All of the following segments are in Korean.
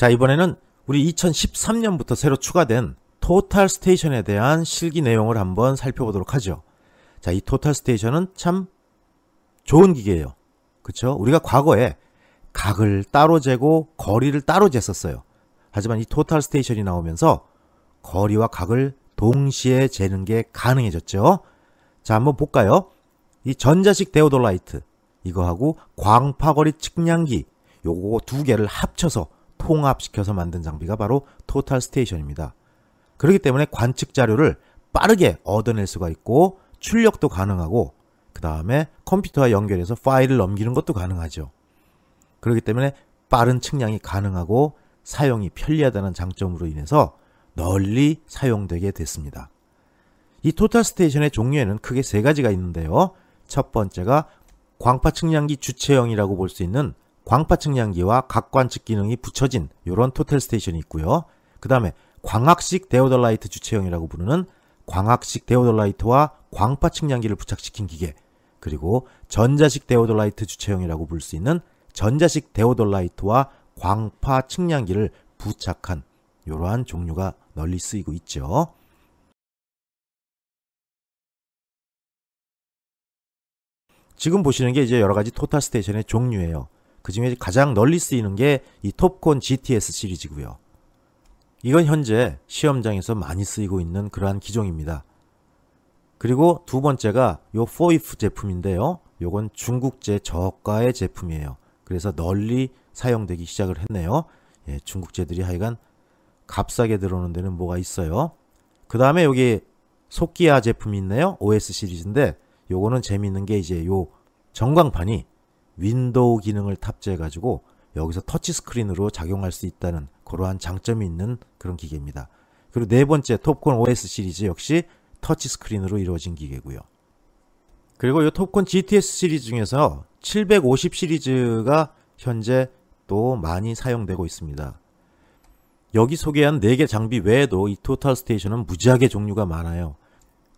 자, 이번에는 우리 2013년부터 새로 추가된 토탈 스테이션에 대한 실기 내용을 한번 살펴보도록 하죠. 자, 이 토탈 스테이션은 참 좋은 기계예요. 그쵸? 우리가 과거에 각을 따로 재고 거리를 따로 쟀었어요. 하지만 이 토탈 스테이션이 나오면서 거리와 각을 동시에 재는 게 가능해졌죠. 자, 한번 볼까요? 이 전자식 데오돌라이트 이거하고 광파거리 측량기 요거 두 개를 합쳐서 통합시켜서 만든 장비가 바로 토탈 스테이션입니다. 그렇기 때문에 관측 자료를 빠르게 얻어낼 수가 있고 출력도 가능하고 그 다음에 컴퓨터와 연결해서 파일을 넘기는 것도 가능하죠. 그렇기 때문에 빠른 측량이 가능하고 사용이 편리하다는 장점으로 인해서 널리 사용되게 됐습니다. 이 토탈 스테이션의 종류에는 크게 세 가지가 있는데요. 첫 번째가 광파 측량기 주체형이라고 볼 수 있는 광파 측량기와 각관측 기능이 붙여진 이런 토탈 스테이션이 있고요. 그 다음에 광학식 데오돌라이트 주체형이라고 부르는 광학식 데오돌라이트와 광파 측량기를 부착시킨 기계, 그리고 전자식 데오돌라이트 주체형이라고 부를 수 있는 전자식 데오돌라이트와 광파 측량기를 부착한 이러한 종류가 널리 쓰이고 있죠. 지금 보시는 게 이제 여러 가지 토탈 스테이션의 종류예요. 그 중에 가장 널리 쓰이는 게 이 톱콘 GTS 시리즈고요. 이건 현재 시험장에서 많이 쓰이고 있는 그러한 기종입니다. 그리고 두 번째가 요 포이프 제품인데요. 요건 중국제 저가의 제품이에요. 그래서 널리 사용되기 시작을 했네요. 예, 중국제들이 하여간 값싸게 들어오는 데는 뭐가 있어요. 그 다음에 여기 소끼아 제품이 있네요. OS 시리즈인데 요거는 재미있는 게 이제 요 전광판이 윈도우 기능을 탑재해 가지고 여기서 터치 스크린으로 작용할 수 있다는 그러한 장점이 있는 그런 기계입니다. 그리고 네 번째 톱콘 OS 시리즈 역시 터치 스크린으로 이루어진 기계고요. 그리고 이 톱콘 GTS 시리즈 중에서 750 시리즈가 현재 또 많이 사용되고 있습니다. 여기 소개한 4개 장비 외에도 이 토탈 스테이션은 무지하게 종류가 많아요.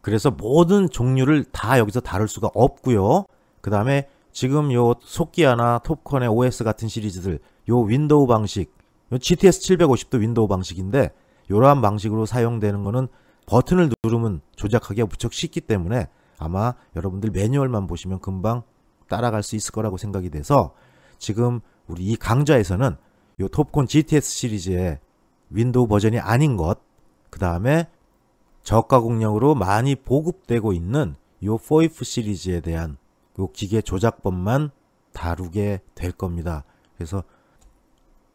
그래서 모든 종류를 다 여기서 다룰 수가 없고요. 그 다음에 지금 요 소끼아나 톱콘의 OS 같은 시리즈들 요 윈도우 방식, 요 GTS 750도 윈도우 방식인데 이러한 방식으로 사용되는 거는 버튼을 누르면 조작하기가 무척 쉽기 때문에 아마 여러분들 매뉴얼만 보시면 금방 따라갈 수 있을 거라고 생각이 돼서 지금 우리 이 강좌에서는 요 톱콘 GTS 시리즈의 윈도우 버전이 아닌 것, 그 다음에 저가 공량으로 많이 보급되고 있는 요 포이프 시리즈에 대한 요 기계 조작법만 다루게 될 겁니다. 그래서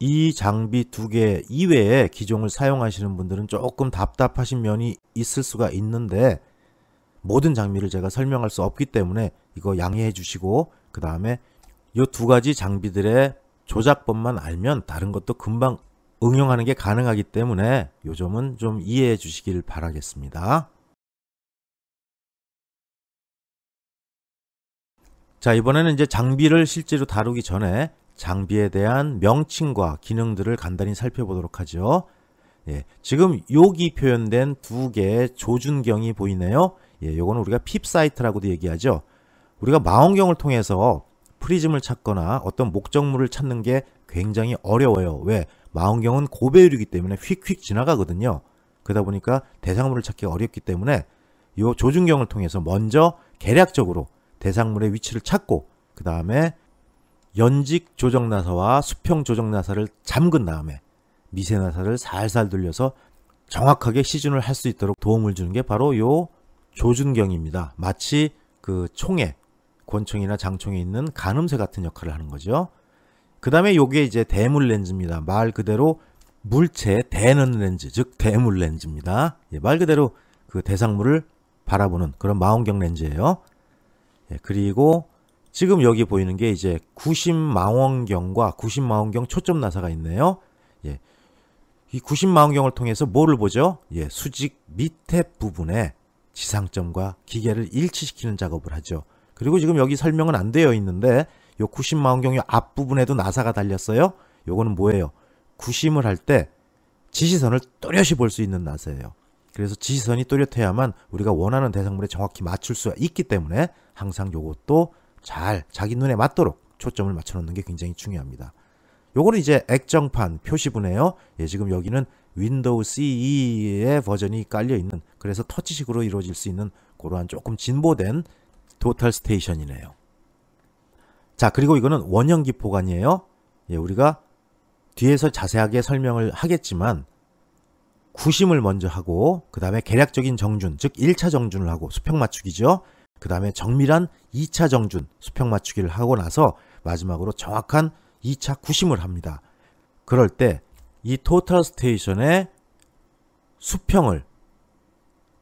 이 장비 두 개 이외에 기종을 사용하시는 분들은 조금 답답하신 면이 있을 수가 있는데 모든 장비를 제가 설명할 수 없기 때문에 이거 양해해 주시고 그 다음에 이 두 가지 장비들의 조작법만 알면 다른 것도 금방 응용하는 게 가능하기 때문에 요 점은 좀 이해해 주시길 바라겠습니다. 자, 이번에는 이제 장비를 실제로 다루기 전에 장비에 대한 명칭과 기능들을 간단히 살펴보도록 하죠. 예, 지금 여기 표현된 두 개의 조준경이 보이네요. 예, 요거는 우리가 핍 사이트라고도 얘기하죠. 우리가 망원경을 통해서 프리즘을 찾거나 어떤 목적물을 찾는 게 굉장히 어려워요. 왜? 망원경은 고배율이기 때문에 휙휙 지나가거든요. 그러다 보니까 대상물을 찾기가 어렵기 때문에 이 조준경을 통해서 먼저 계략적으로 대상물의 위치를 찾고 그 다음에 연직 조정 나사와 수평 조정 나사를 잠근 다음에 미세 나사를 살살 돌려서 정확하게 시준을 할 수 있도록 도움을 주는 게 바로 요 조준경입니다. 마치 그 총에 권총이나 장총에 있는 가늠쇠 같은 역할을 하는 거죠. 그 다음에 요게 이제 대물 렌즈입니다. 말 그대로 물체에 대는 렌즈, 즉 대물 렌즈입니다. 예, 말 그대로 그 대상물을 바라보는 그런 망원경 렌즈예요. 예, 그리고 지금 여기 보이는 게 이제 구심 망원경과 구심 망원경 초점 나사가 있네요. 예, 이 구심 망원경을 통해서 뭐를 보죠? 예, 수직 밑에 부분에 지상점과 기계를 일치시키는 작업을 하죠. 그리고 지금 여기 설명은 안 되어 있는데 요 구심 망원경 요 앞부분에도 나사가 달렸어요. 요거는 뭐예요? 구심을 할 때 지시선을 또렷이 볼 수 있는 나사예요. 그래서 지시선이 또렷해야만 우리가 원하는 대상물에 정확히 맞출 수가 있기 때문에 항상 요것도 잘 자기 눈에 맞도록 초점을 맞춰 놓는 게 굉장히 중요합니다. 요거는 이제 액정판 표시부네요. 예, 지금 여기는 윈도우 CE의 버전이 깔려 있는, 그래서 터치식으로 이루어질 수 있는 그러한 조금 진보된 토탈 스테이션이네요. 자, 그리고 이거는 원형 기포관이에요. 예, 우리가 뒤에서 자세하게 설명을 하겠지만 구심을 먼저 하고 그 다음에 계략적인 정준, 즉 1차 정준을 하고 수평 맞추기죠. 그 다음에 정밀한 2차 정준, 수평 맞추기를 하고 나서 마지막으로 정확한 2차 구심을 합니다. 그럴 때 이 토탈 스테이션의 수평을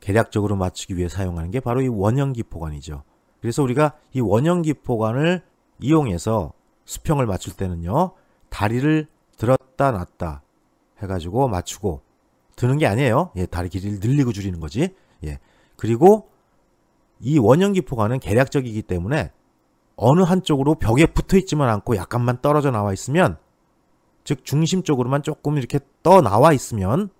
계략적으로 맞추기 위해 사용하는 게 바로 이 원형 기포관이죠. 그래서 우리가 이 원형 기포관을 이용해서 수평을 맞출 때는요, 다리를 들었다 놨다 해가지고 맞추고, 드는 게 아니에요. 예, 다리 길이를 늘리고 줄이는 거지. 예. 그리고 이 원형 기포관은 계략적이기 때문에 어느 한쪽으로 벽에 붙어 있지만 않고 약간만 떨어져 나와 있으면, 즉 중심 쪽으로만 조금 이렇게 떠 나와 있으면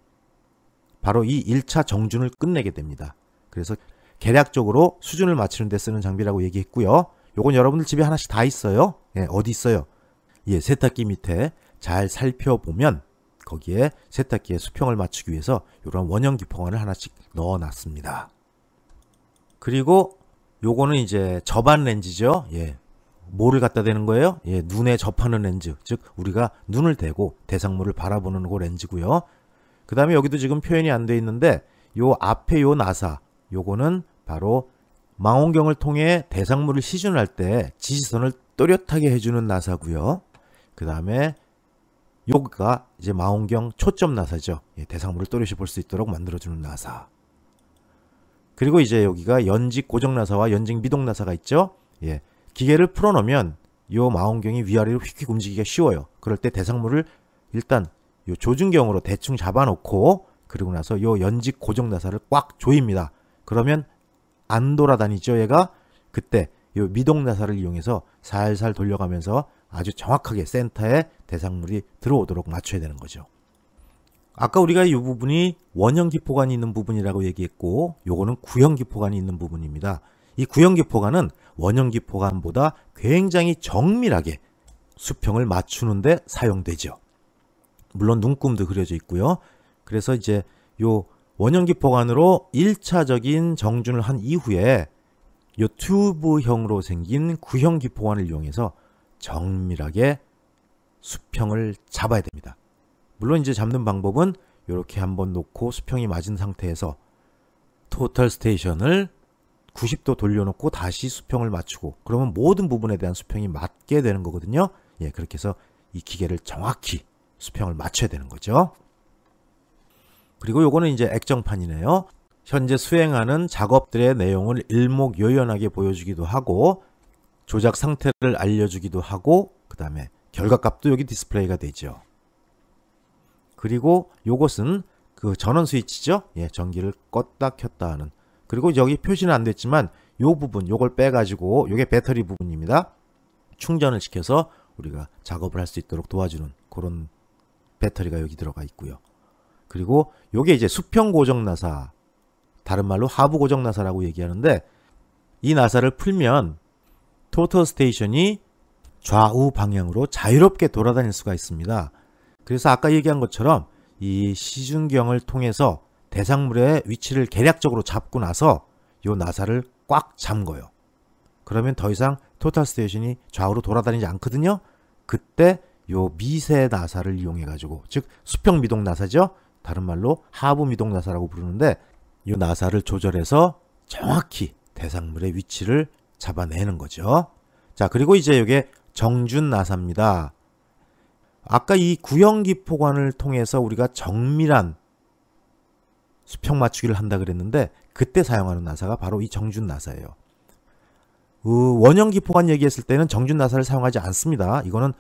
바로 이 1차 정준을 끝내게 됩니다. 그래서 계략적으로 수준을 맞추는 데 쓰는 장비라고 얘기했고요. 요건 여러분들 집에 하나씩 다 있어요. 예, 어디 있어요? 예, 세탁기 밑에 잘 살펴보면 거기에 세탁기의 수평을 맞추기 위해서 이런 원형 기포관을 하나씩 넣어놨습니다. 그리고 요거는 이제 접안 렌즈죠. 예, 뭐를 갖다 대는 거예요? 예, 눈에 접하는 렌즈, 즉 우리가 눈을 대고 대상물을 바라보는 그 렌즈고요. 그 다음에 여기도 지금 표현이 안 돼 있는데 요 앞에 요 나사, 요거는 바로 망원경을 통해 대상물을 시준할 때 지시선을 또렷하게 해주는 나사고요. 그 다음에 요가 이제 망원경 초점 나사죠. 예, 대상물을 또렷이 볼 수 있도록 만들어주는 나사. 그리고 이제 여기가 연직 고정 나사와 연직 미동 나사가 있죠. 예, 기계를 풀어놓으면 요 망원경이 위아래로 휙휙 움직이기가 쉬워요. 그럴 때 대상물을 일단 요 조준경으로 대충 잡아놓고, 그리고 나서 요 연직 고정 나사를 꽉 조입니다. 그러면 안 돌아다니죠, 얘가. 그때 요 미동 나사를 이용해서 살살 돌려가면서 아주 정확하게 센터에 대상물이 들어오도록 맞춰야 되는 거죠. 아까 우리가 이 부분이 원형 기포관이 있는 부분이라고 얘기했고, 요거는 구형 기포관이 있는 부분입니다. 이 구형 기포관은 원형 기포관보다 굉장히 정밀하게 수평을 맞추는데 사용되죠. 물론 눈금도 그려져 있고요. 그래서 이제 요 원형 기포관으로 1차적인 정준을 한 이후에 요 튜브형으로 생긴 구형 기포관을 이용해서 정밀하게 수평을 잡아야 됩니다. 물론 이제 잡는 방법은 이렇게 한번 놓고 수평이 맞은 상태에서 토탈 스테이션을 90도 돌려놓고 다시 수평을 맞추고, 그러면 모든 부분에 대한 수평이 맞게 되는 거거든요. 예, 그렇게 해서 이 기계를 정확히 수평을 맞춰야 되는 거죠. 그리고 요거는 이제 액정판이네요. 현재 수행하는 작업들의 내용을 일목요연하게 보여주기도 하고, 조작 상태를 알려주기도 하고, 그 다음에 결과값도 여기 디스플레이가 되죠. 그리고 요것은 그 전원 스위치죠. 예, 전기를 껐다 켰다 하는. 그리고 여기 표시는 안 됐지만 요 부분, 요걸 빼가지고 요게 배터리 부분입니다. 충전을 시켜서 우리가 작업을 할 수 있도록 도와주는 그런 배터리가 여기 들어가 있고요. 그리고 요게 이제 수평 고정 나사, 다른 말로 하부 고정 나사라고 얘기하는데, 이 나사를 풀면 토탈 스테이션이 좌우 방향으로 자유롭게 돌아다닐 수가 있습니다. 그래서 아까 얘기한 것처럼 이 시중경을 통해서 대상물의 위치를 계략적으로 잡고 나서 요 나사를 꽉 잠궈요. 그러면 더 이상 토탈 스테이션이 좌우로 돌아다니지 않거든요. 그때 요 미세 나사를 이용해 가지고, 즉 수평 미동 나사죠. 다른 말로 하부 미동 나사라고 부르는데, 요 나사를 조절해서 정확히 대상물의 위치를 잡아내는 거죠. 자, 그리고 이제 이게 정준 나사입니다. 아까 이 구형 기포관을 통해서 우리가 정밀한 수평 맞추기를 한다 그랬는데, 그때 사용하는 나사가 바로 이 정준 나사예요. 원형 기포관 얘기했을 때는 정준 나사를 사용하지 않습니다. 이거는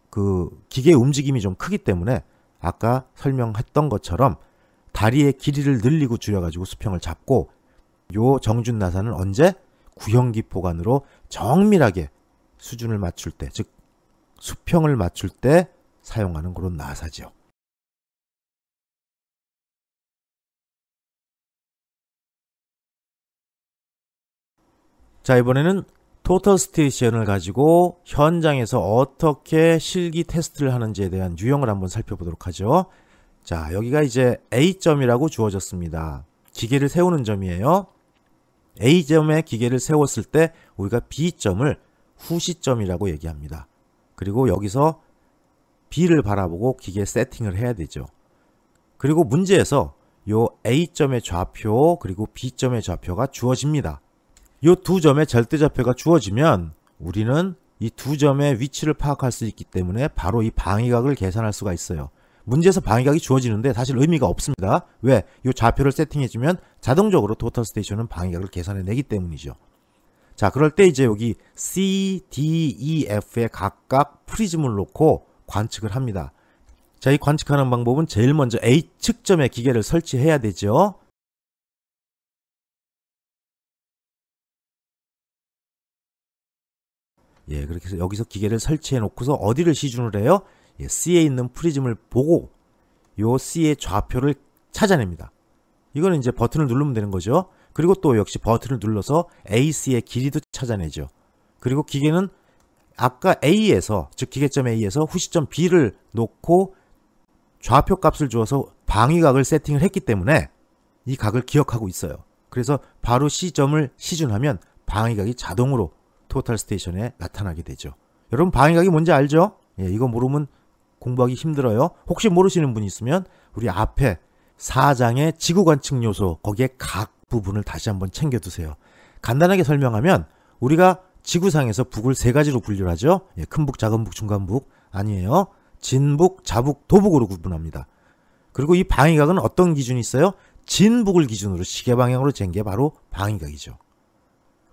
그 기계의 움직임이 좀 크기 때문에 아까 설명했던 것처럼 다리의 길이를 늘리고 줄여가지고 수평을 잡고, 요 정준 나사는 언제? 구형 기포관으로 정밀하게 수준을 맞출 때, 즉 수평을 맞출 때 사용하는 그런 나사죠. 자, 이번에는 토탈 스테이션을 가지고 현장에서 어떻게 실기 테스트를 하는지에 대한 유형을 한번 살펴보도록 하죠. 자, 여기가 이제 A점이라고 주어졌습니다. 기계를 세우는 점이에요. A점에 기계를 세웠을 때 우리가 B점을 후시점이라고 얘기합니다. 그리고 여기서 B를 바라보고 기계 세팅을 해야 되죠. 그리고 문제에서 요 A점의 좌표 그리고 B점의 좌표가 주어집니다. 요 두 점의 절대좌표가 주어지면 우리는 이 두 점의 위치를 파악할 수 있기 때문에 바로 이 방위각을 계산할 수가 있어요. 문제에서 방위각이 주어지는데 사실 의미가 없습니다. 왜? 이 좌표를 세팅해주면 자동적으로 토탈 스테이션은 방위각을 계산해내기 때문이죠. 자, 그럴 때 이제 여기 C, D, E, F에 각각 프리즘을 놓고 관측을 합니다. 자, 이 관측하는 방법은 제일 먼저 A측점에 기계를 설치해야 되죠. 예, 그렇게 해서 여기서 기계를 설치해 놓고서 어디를 시준을 해요? 예, C에 있는 프리즘을 보고 요 C의 좌표를 찾아냅니다. 이거는 이제 버튼을 누르면 되는 거죠. 그리고 또 역시 버튼을 눌러서 AC의 길이도 찾아내죠. 그리고 기계는 아까 A에서, 즉 기계점 A에서 후시점 B를 놓고 좌표 값을 주어서 방위각을 세팅을 했기 때문에 이 각을 기억하고 있어요. 그래서 바로 C점을 시준하면 방위각이 자동으로 토탈 스테이션에 나타나게 되죠. 여러분 방위각이 뭔지 알죠? 예, 이거 모르면 공부하기 힘들어요. 혹시 모르시는 분이 있으면 우리 앞에 4장의 지구 관측 요소 거기에 각 부분을 다시 한번 챙겨두세요. 간단하게 설명하면 우리가 지구상에서 북을 세 가지로 분류를 하죠. 예, 큰 북, 작은 북, 중간 북 아니에요. 진북, 자북, 도북으로 구분합니다. 그리고 이 방위각은 어떤 기준이 있어요? 진북을 기준으로 시계 방향으로 잰 게 바로 방위각이죠.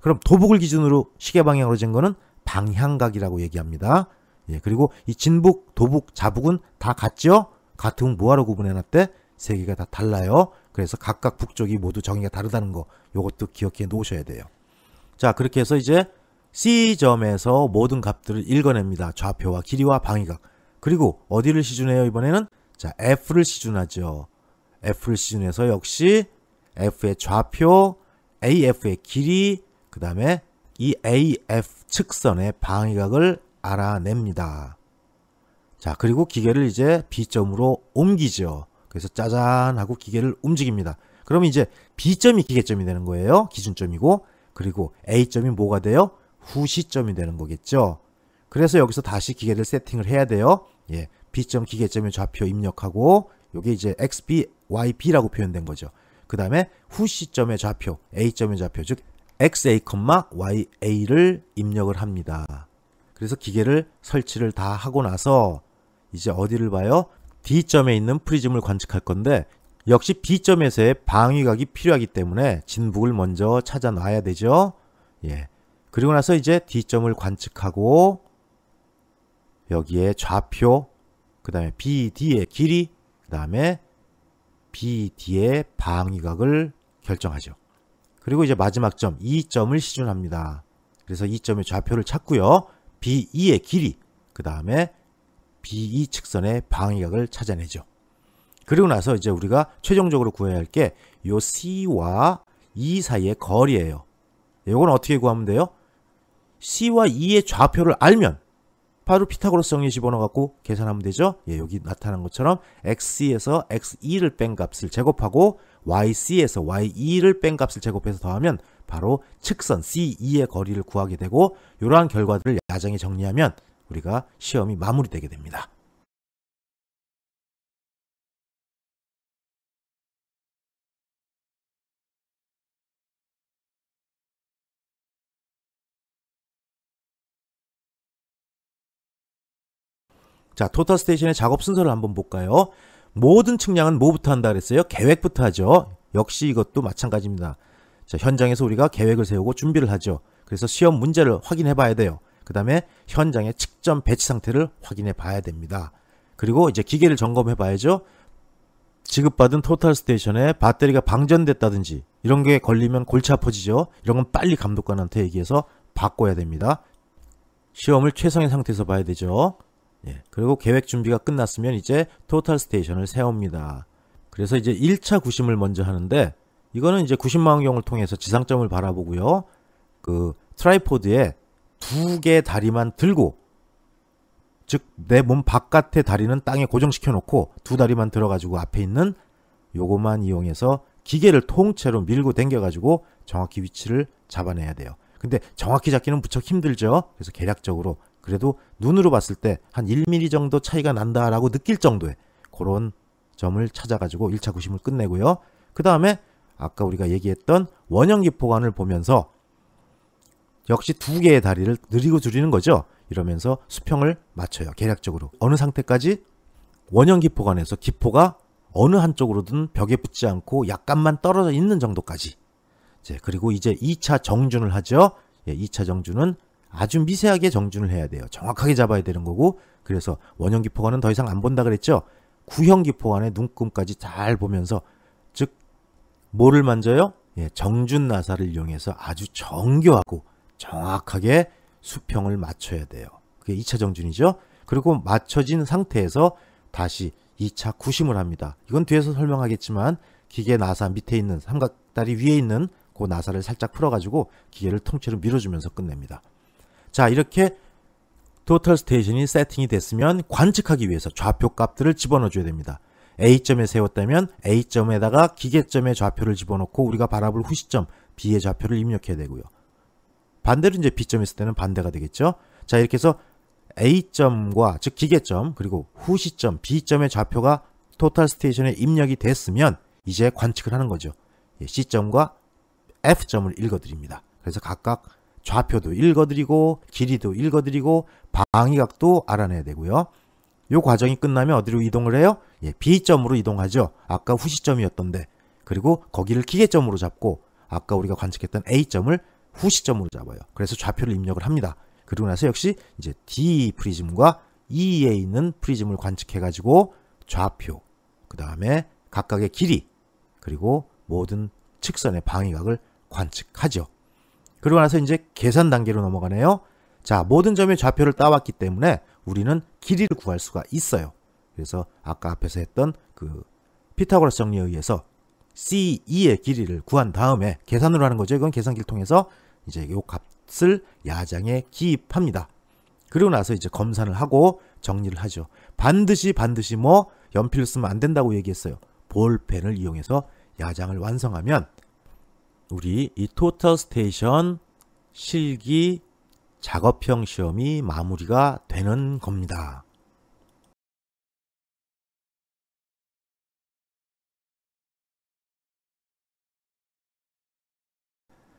그럼 도북을 기준으로 시계 방향으로 잰 거는 방향각이라고 얘기합니다. 예, 그리고 이 진북, 도북, 자북은 다 같죠? 같은 뭐하러 구분해놨대? 세 개가 다 달라요. 그래서 각각 북쪽이 모두 정의가 다르다는 거 요것도 기억해 놓으셔야 돼요. 자, 그렇게 해서 이제 C점에서 모든 값들을 읽어냅니다. 좌표와 길이와 방위각. 그리고 어디를 시준해요 이번에는? 자, F를 시준하죠. F를 시준해서 역시 F의 좌표, AF의 길이, 그 다음에 이 AF 측선의 방위각을 알아냅니다. 자, 그리고 기계를 이제 B점으로 옮기죠. 그래서 짜잔 하고 기계를 움직입니다. 그러면 이제 B점이 기계점이 되는 거예요. 기준점이고. 그리고 A점이 뭐가 돼요? 후시점이 되는 거겠죠. 그래서 여기서 다시 기계를 세팅을 해야 돼요. 예, B점 기계점의 좌표 입력하고 요게 이제 XB, YB라고 표현된 거죠. 그 다음에 후시점의 좌표, A점의 좌표, 즉 XA, YA를 입력을 합니다. 그래서 기계를 설치를 다 하고 나서 이제 어디를 봐요? D점에 있는 프리즘을 관측할 건데 역시 B점에서의 방위각이 필요하기 때문에 진북을 먼저 찾아 놔야 되죠. 예. 그리고 나서 이제 D점을 관측하고 여기에 좌표, 그 다음에 BD의 길이, 그 다음에 BD의 방위각을 결정하죠. 그리고 이제 마지막 점, E점을 시준합니다. 그래서 E점의 좌표를 찾고요. BE의 길이, 그 다음에 BE 측선의 방위각을 찾아내죠. 그리고 나서 이제 우리가 최종적으로 구해야 할 게 요 C와 E 사이의 거리예요. 이건 어떻게 구하면 돼요? C와 E의 좌표를 알면 바로 피타고라스 정리 집어넣어갖고 계산하면 되죠. 예, 여기 나타난 것처럼 XC에서 XE를 뺀 값을 제곱하고 YC에서 YE를 뺀 값을 제곱해서 더하면 바로 측선 CE의 거리를 구하게 되고 이러한 결과들을 야정에 정리하면 우리가 시험이 마무리되게 됩니다. 자, 토탈 스테이션의 작업 순서를 한번 볼까요? 모든 측량은 뭐부터 한다 그랬어요? 계획부터 하죠. 역시 이것도 마찬가지입니다. 자, 현장에서 우리가 계획을 세우고 준비를 하죠. 그래서 시험 문제를 확인해 봐야 돼요. 그 다음에 현장의 측정 배치 상태를 확인해 봐야 됩니다. 그리고 이제 기계를 점검해 봐야죠. 지급받은 토탈 스테이션에 배터리가 방전됐다든지 이런 게 걸리면 골치 아파지죠. 이런 건 빨리 감독관한테 얘기해서 바꿔야 됩니다. 시험을 최상의 상태에서 봐야 되죠. 예, 그리고 계획 준비가 끝났으면 이제 토탈 스테이션을 세웁니다. 그래서 이제 1차 구심을 먼저 하는데 이거는 이제 구심 망원경을 통해서 지상점을 바라보고요. 그 트라이포드에 2개 다리만 들고, 즉 내 몸 바깥의 다리는 땅에 고정시켜 놓고 2다리만 들어가지고 앞에 있는 요것만 이용해서 기계를 통째로 밀고 당겨가지고 정확히 위치를 잡아내야 돼요. 근데 정확히 잡기는 무척 힘들죠. 그래서 계략적으로 그래도 눈으로 봤을 때 한 1mm 정도 차이가 난다라고 느낄 정도의 그런 점을 찾아가지고 1차 구심을 끝내고요. 그 다음에 아까 우리가 얘기했던 원형 기포관을 보면서 역시 2개의 다리를 느리고 줄이는 거죠. 이러면서 수평을 맞춰요. 계략적으로. 어느 상태까지? 원형 기포관에서 기포가 어느 한쪽으로든 벽에 붙지 않고 약간만 떨어져 있는 정도까지. 그리고 이제 2차 정준을 하죠. 2차 정준은 아주 미세하게 정준을 해야 돼요. 정확하게 잡아야 되는 거고, 그래서 원형 기포관은 더 이상 안 본다 그랬죠. 구형 기포관의 눈금까지 잘 보면서, 즉 뭐를 만져요? 정준 나사를 이용해서 아주 정교하고 정확하게 수평을 맞춰야 돼요. 그게 2차 정준이죠. 그리고 맞춰진 상태에서 다시 2차 구심을 합니다. 이건 뒤에서 설명하겠지만 기계 나사 밑에 있는 삼각다리 위에 있는 그 나사를 살짝 풀어가지고 기계를 통째로 밀어주면서 끝냅니다. 자, 이렇게 토탈 스테이션이 세팅이 됐으면 관측하기 위해서 좌표 값들을 집어넣어 줘야 됩니다. A점에 세웠다면 A점에다가 기계점의 좌표를 집어넣고 우리가 바라볼 후시점 B의 좌표를 입력해야 되고요. 반대로 이제 B점에 있을 때는 반대가 되겠죠. 자, 이렇게 해서 A점과 즉 기계점 그리고 후시점 B점의 좌표가 토탈 스테이션에 입력이 됐으면 이제 관측을 하는 거죠. C점과 F점을 읽어드립니다. 그래서 각각 좌표도 읽어드리고 길이도 읽어드리고 방위각도 알아내야 되고요. 이 과정이 끝나면 어디로 이동을 해요? B점으로 이동하죠. 아까 후시점이었던데. 그리고 거기를 기계점으로 잡고 아까 우리가 관측했던 A점을 후시점으로 잡아요. 그래서 좌표를 입력을 합니다. 그리고 나서 역시 이제 D 프리즘과 E에 있는 프리즘을 관측해가지고 좌표, 그 다음에 각각의 길이, 그리고 모든 측선의 방위각을 관측하죠. 그러고 나서 이제 계산 단계로 넘어가네요. 자, 모든 점의 좌표를 따왔기 때문에 우리는 길이를 구할 수가 있어요. 그래서 아까 앞에서 했던 그 피타고라스 정리에 의해서 CE의 길이를 구한 다음에 계산으로 하는 거죠. 이건 계산기를 통해서 이제 이 값을 야장에 기입합니다. 그리고 나서 이제 검산을 하고 정리를 하죠. 반드시 뭐 연필을 쓰면 안 된다고 얘기했어요. 볼펜을 이용해서 야장을 완성하면 우리 이 토탈 스테이션 실기 작업형 시험이 마무리가 되는 겁니다.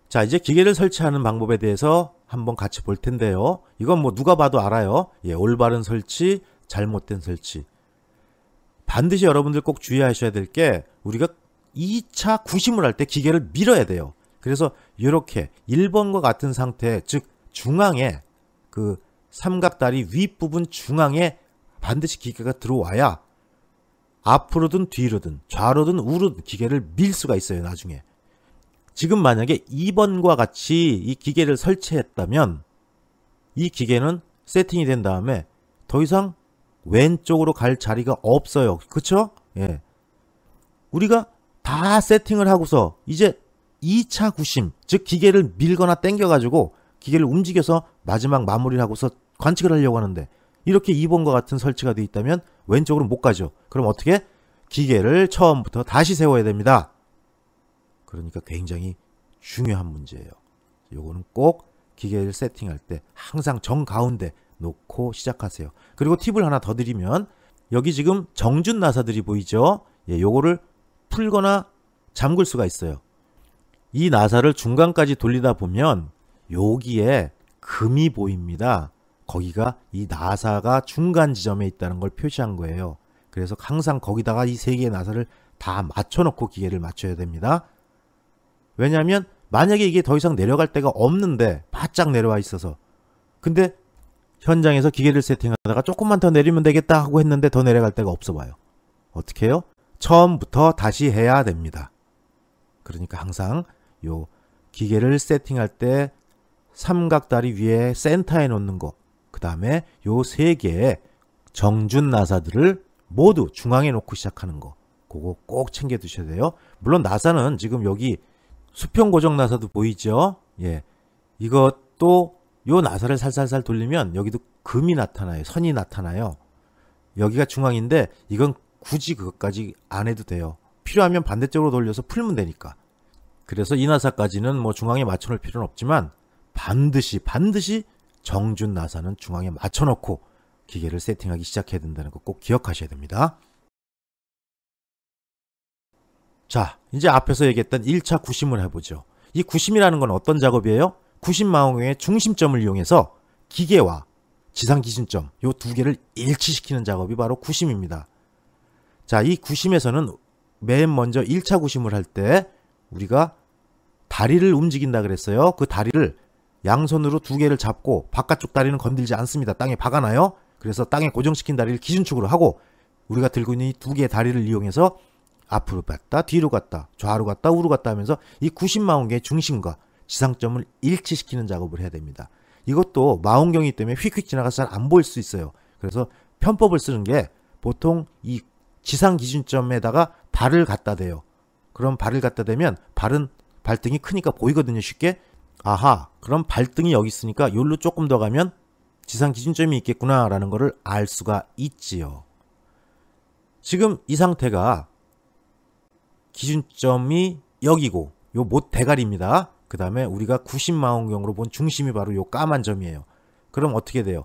자, 이제 기계를 설치하는 방법에 대해서 한번 같이 볼 텐데요. 이건 뭐 누가 봐도 알아요. 올바른 설치, 잘못된 설치. 반드시 여러분들 꼭 주의하셔야 될 게 우리가 2차 구심을 할 때 기계를 밀어야 돼요. 그래서 이렇게 1번과 같은 상태, 즉 중앙에 그 삼각다리 윗부분 중앙에 반드시 기계가 들어와야 앞으로든 뒤로든 좌로든 우로든 기계를 밀 수가 있어요. 나중에. 지금 만약에 2번과 같이 이 기계를 설치했다면 이 기계는 세팅이 된 다음에 더 이상 왼쪽으로 갈 자리가 없어요. 그쵸? 우리가 다 세팅을 하고서 이제 2차 구심, 즉 기계를 밀거나 당겨가지고 기계를 움직여서 마지막 마무리를 하고서 관측을 하려고 하는데 이렇게 2번과 같은 설치가 되어 있다면 왼쪽으로 못 가죠. 그럼 어떻게? 기계를 처음부터 다시 세워야 됩니다. 그러니까 굉장히 중요한 문제예요. 요거는 꼭 기계를 세팅할 때 항상 정가운데 놓고 시작하세요. 그리고 팁을 하나 더 드리면 여기 지금 정준 나사들이 보이죠? 요거를 풀거나 잠글 수가 있어요. 이 나사를 중간까지 돌리다 보면 여기에 금이 보입니다. 거기가 이 나사가 중간 지점에 있다는 걸 표시한 거예요. 그래서 항상 거기다가 이 세 개의 나사를 다 맞춰놓고 기계를 맞춰야 됩니다. 왜냐하면 만약에 이게 더 이상 내려갈 데가 없는데 바짝 내려와 있어서 근데 현장에서 기계를 세팅하다가 조금만 더 내리면 되겠다 하고 했는데 더 내려갈 데가 없어 봐요. 어떻게 해요? 처음부터 다시 해야 됩니다. 그러니까 항상 요 기계를 세팅할 때 삼각다리 위에 센터에 놓는 거, 그 다음에 요 세 개의 정준 나사들을 모두 중앙에 놓고 시작하는 거, 그거 꼭 챙겨 두셔야 돼요. 물론 나사는 지금 여기 수평 고정 나사도 보이죠? 이거 또 요 나사를 살살살 돌리면 여기도 금이 나타나요. 선이 나타나요. 여기가 중앙인데 이건 굳이 그것까지 안 해도 돼요. 필요하면 반대쪽으로 돌려서 풀면 되니까. 그래서 이 나사까지는 뭐 중앙에 맞춰놓을 필요는 없지만 반드시 정준 나사는 중앙에 맞춰놓고 기계를 세팅하기 시작해야 된다는 거 꼭 기억하셔야 됩니다. 자, 이제 앞에서 얘기했던 1차 구심을 해보죠. 이 구심이라는 건 어떤 작업이에요? 구심망원경의 중심점을 이용해서 기계와 지상 기준점 요 두 개를 일치시키는 작업이 바로 구심입니다. 자, 이 구심에서는 맨 먼저 1차 구심을 할 때 우리가 다리를 움직인다 그랬어요. 그 다리를 양손으로 두 개를 잡고 바깥쪽 다리는 건들지 않습니다. 땅에 박아놔요. 그래서 땅에 고정시킨 다리를 기준축으로 하고 우리가 들고 있는 이 두 개의 다리를 이용해서 앞으로 갔다 뒤로 갔다 좌로 갔다 우로 갔다 하면서 이 구심망원경의 중심과 지상점을 일치시키는 작업을 해야 됩니다. 이것도 망원경이기 때문에 휙휙 지나가서 잘 안 보일 수 있어요. 그래서 편법을 쓰는 게 보통 이 지상 기준점에다가 발을 갖다 대요. 그럼 발을 갖다 대면 발등이 크니까 보이거든요. 쉽게. 아하, 그럼 발등이 여기 있으니까 여기로 조금 더 가면 지상 기준점이 있겠구나 라는 거를 알 수가 있지요. 지금 이 상태가 기준점이 여기고 요 못 대가리입니다. 그 다음에 우리가 구심망원경으로 본 중심이 바로 요 까만 점이에요. 그럼 어떻게 돼요?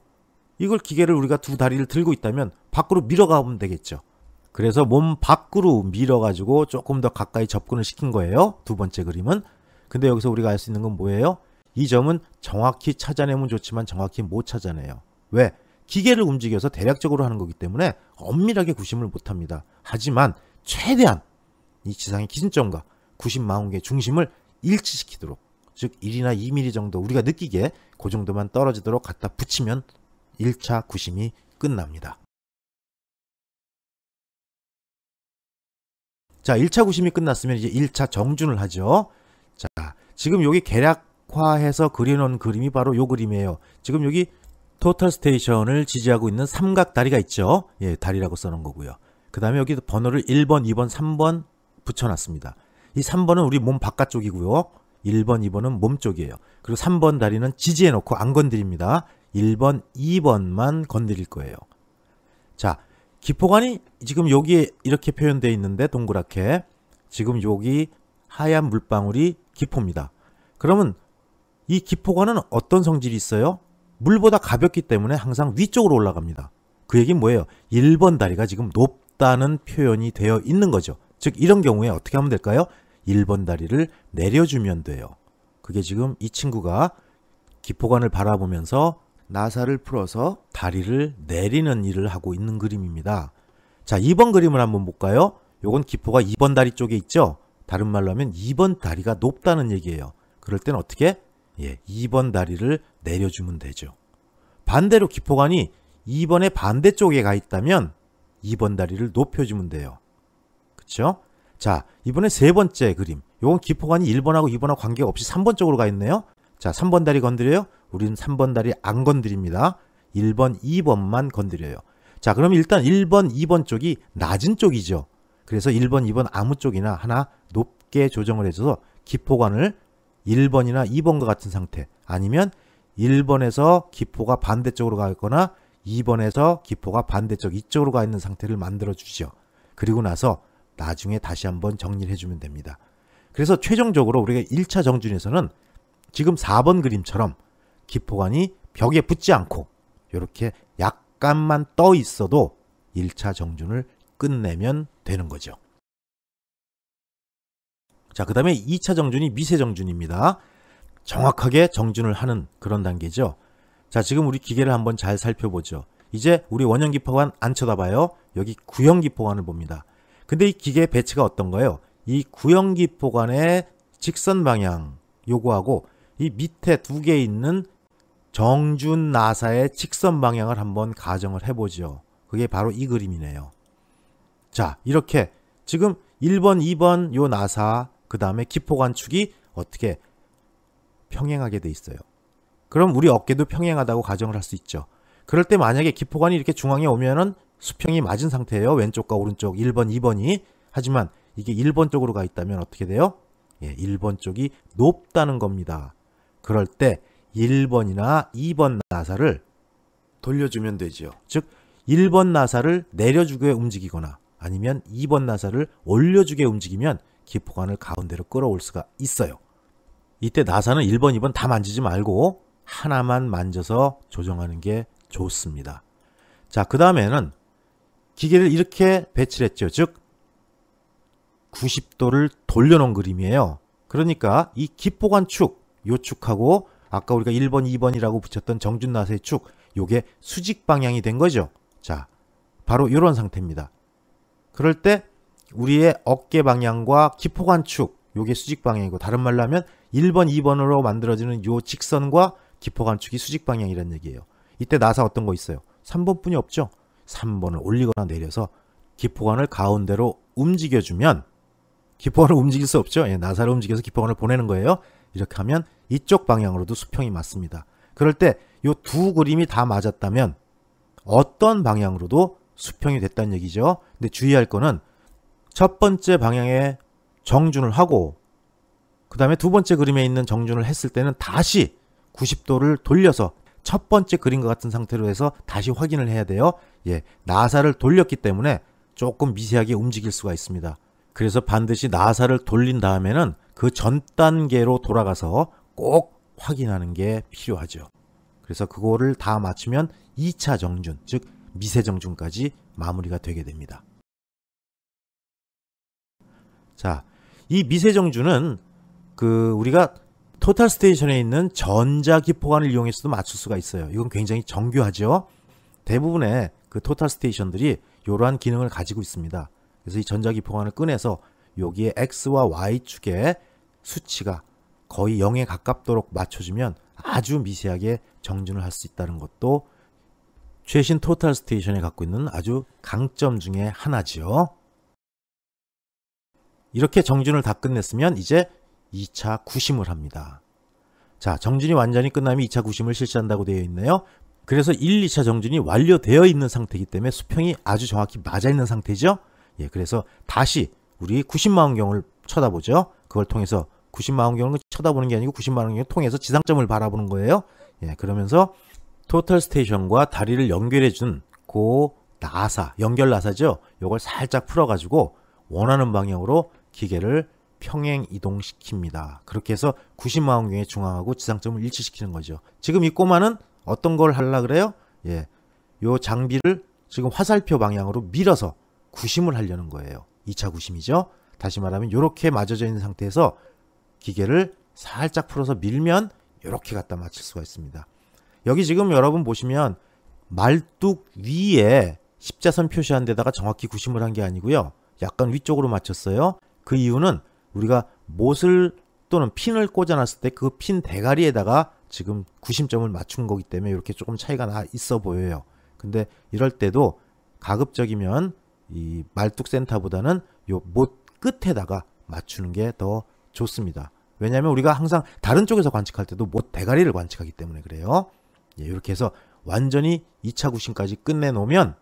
이걸 기계를 우리가 두 다리를 들고 있다면 밖으로 밀어가면 되겠죠. 그래서 몸 밖으로 밀어가지고 조금 더 가까이 접근을 시킨 거예요. 두 번째 그림은. 근데 여기서 우리가 알 수 있는 건 뭐예요? 이 점은 정확히 찾아내면 좋지만 정확히 못 찾아내요. 왜? 기계를 움직여서 대략적으로 하는 거기 때문에 엄밀하게 구심을 못합니다. 하지만 최대한 이 지상의 기준점과 구심망원경의 중심을 일치시키도록, 즉 1이나 2mm 정도 우리가 느끼게 그 정도만 떨어지도록 갖다 붙이면 1차 구심이 끝납니다. 자, 1차 구심이 끝났으면 이제 1차 정준을 하죠. 자, 지금 여기 계략화해서 그려놓은 그림이 바로 요 그림이에요. 지금 여기 토탈 스테이션을 지지하고 있는 삼각 다리가 있죠. 예, 다리라고 써놓은 거고요. 그 다음에 여기 번호를 1번, 2번, 3번 붙여놨습니다. 이 3번은 우리 몸 바깥쪽이고요. 1번, 2번은 몸 쪽이에요. 그리고 3번 다리는 지지해놓고 안 건드립니다. 1번, 2번만 건드릴 거예요. 자, 기포관이 지금 여기에 이렇게 표현되어 있는데 동그랗게 지금 여기 하얀 물방울이 기포입니다. 그러면 이 기포관은 어떤 성질이 있어요? 물보다 가볍기 때문에 항상 위쪽으로 올라갑니다. 그 얘기는 뭐예요? 1번 다리가 지금 높다는 표현이 되어 있는 거죠. 즉 이런 경우에 어떻게 하면 될까요? 1번 다리를 내려주면 돼요. 그게 지금 이 친구가 기포관을 바라보면서 나사를 풀어서 다리를 내리는 일을 하고 있는 그림입니다. 자, 2번 그림을 한번 볼까요? 요건 기포가 2번 다리 쪽에 있죠? 다른 말로 하면 2번 다리가 높다는 얘기예요. 그럴 땐 어떻게? 예, 2번 다리를 내려주면 되죠. 반대로 기포관이 2번의 반대쪽에 가 있다면 2번 다리를 높여주면 돼요. 그쵸? 자, 이번에 세 번째 그림. 요건 기포관이 1번하고 2번하고 관계없이 3번 쪽으로 가 있네요. 자, 3번 다리 건드려요? 우리는 3번 다리 안 건드립니다. 1번, 2번만 건드려요. 자, 그럼 일단 1번, 2번 쪽이 낮은 쪽이죠. 그래서 1번, 2번 아무 쪽이나 하나 높게 조정을 해줘서 기포관을 1번이나 2번과 같은 상태, 아니면 1번에서 기포가 반대쪽으로 가 있거나 2번에서 기포가 반대쪽 이쪽으로 가 있는 상태를 만들어 주죠. 그리고 나서 나중에 다시 한번 정리를 해주면 됩니다. 그래서 최종적으로 우리가 1차 정준에서는 지금 4번 그림처럼 기포관이 벽에 붙지 않고 이렇게 약간만 떠 있어도 1차 정준을 끝내면 되는 거죠. 자, 그 다음에 2차 정준이 미세 정준입니다. 정확하게 정준을 하는 그런 단계죠. 자, 지금 우리 기계를 한번 잘 살펴보죠. 이제 우리 원형 기포관 안 쳐다봐요. 여기 구형 기포관을 봅니다. 근데 이 기계의 배치가 어떤가요? 이 구형 기포관의 직선 방향 요거하고 이 밑에 두 개 있는 정준 나사의 직선 방향을 한번 가정을 해보죠. 그게 바로 이 그림이네요. 자, 이렇게 지금 1번, 2번 요 나사, 그 다음에 기포관 축이 어떻게 평행하게 돼 있어요. 그럼 우리 어깨도 평행하다고 가정을 할 수 있죠. 그럴 때 만약에 기포관이 이렇게 중앙에 오면은 수평이 맞은 상태예요. 왼쪽과 오른쪽 1번, 2번이. 하지만 이게 1번 쪽으로 가 있다면 어떻게 돼요? 예, 1번 쪽이 높다는 겁니다. 그럴 때 1번이나 2번 나사를 돌려주면 되죠. 즉 1번 나사를 내려주게 움직이거나 아니면 2번 나사를 올려주게 움직이면 기포관을 가운데로 끌어올 수가 있어요. 이때 나사는 1번, 2번 다 만지지 말고 하나만 만져서 조정하는 게 좋습니다. 자, 그 다음에는 기계를 이렇게 배치를 했죠. 즉 90도를 돌려놓은 그림이에요. 그러니까 이 기포관 축, 요 축하고 아까 우리가 1번, 2번이라고 붙였던 정준 나사의 축, 요게 수직 방향이 된 거죠. 자, 바로 이런 상태입니다. 그럴 때 우리의 어깨 방향과 기포관 축, 요게 수직 방향이고 다른 말로 하면 1번, 2번으로 만들어지는 요 직선과 기포관 축이 수직 방향이라는 얘기예요. 이때 나사 어떤 거 있어요? 3번뿐이 없죠. 3번을 올리거나 내려서 기포관을 가운데로 움직여주면 기포관을 움직일 수 없죠. 예, 나사를 움직여서 기포관을 보내는 거예요. 이렇게 하면 이쪽 방향으로도 수평이 맞습니다. 그럴 때 이 두 그림이 다 맞았다면 어떤 방향으로도 수평이 됐다는 얘기죠. 근데 주의할 거는 첫 번째 방향에 정준을 하고 그 다음에 두 번째 그림에 있는 정준을 했을 때는 다시 90도를 돌려서 첫 번째 그림과 같은 상태로 해서 다시 확인을 해야 돼요. 예, 나사를 돌렸기 때문에 조금 미세하게 움직일 수가 있습니다. 그래서 반드시 나사를 돌린 다음에는 그 전 단계로 돌아가서 꼭 확인하는 게 필요하죠. 그래서 그거를 다 맞추면 2차 정준, 즉 미세 정준까지 마무리가 되게 됩니다. 자, 이 미세 정준은 우리가 토탈 스테이션에 있는 전자 기포관을 이용해서도 맞출 수가 있어요. 이건 굉장히 정교하죠. 대부분의 그 토탈 스테이션들이 이러한 기능을 가지고 있습니다. 그래서 이 전자 기포관을 꺼내서 여기에 X와 Y축의 수치가 거의 0에 가깝도록 맞춰주면 아주 미세하게 정준을 할 수 있다는 것도 최신 토탈 스테이션이 갖고 있는 아주 강점 중에 하나지요. 이렇게 정준을 다 끝냈으면 이제 2차 구심을 합니다. 자, 정준이 완전히 끝나면 2차 구심을 실시한다고 되어 있네요. 그래서 1, 2차 정준이 완료되어 있는 상태이기 때문에 수평이 아주 정확히 맞아 있는 상태죠. 예, 그래서 다시 우리 90망원경을 쳐다보죠. 그걸 통해서 90망원경을 쳐다보는 게 아니고 90망원경을 통해서 지상점을 바라보는 거예요. 예, 그러면서 토탈 스테이션과 다리를 연결해준 그 나사, 연결 나사죠. 요걸 살짝 풀어가지고 원하는 방향으로 기계를 평행 이동시킵니다. 그렇게 해서 90망원경의 중앙하고 지상점을 일치시키는 거죠. 지금 이 꼬마는 어떤 걸 하려고 그래요? 예, 요 장비를 지금 화살표 방향으로 밀어서 구심을 하려는 거예요. 2차 구심이죠. 다시 말하면 이렇게 맞춰져 있는 상태에서 기계를 살짝 풀어서 밀면 이렇게 갖다 맞출 수가 있습니다. 여기 지금 여러분 보시면 말뚝 위에 십자선 표시한 데다가 정확히 구심을 한 게 아니고요. 약간 위쪽으로 맞췄어요. 그 이유는 우리가 못을 또는 핀을 꽂아놨을 때 그 핀 대가리에다가 지금 구심점을 맞춘 거기 때문에 이렇게 조금 차이가 나 있어 보여요. 근데 이럴 때도 가급적이면 이 말뚝 센터보다는 요 못 끝에다가 맞추는 게 더 좋습니다. 왜냐하면 우리가 항상 다른 쪽에서 관측할 때도 못 대가리를 관측하기 때문에 그래요. 예, 이렇게 해서 완전히 2차 구심까지 끝내놓으면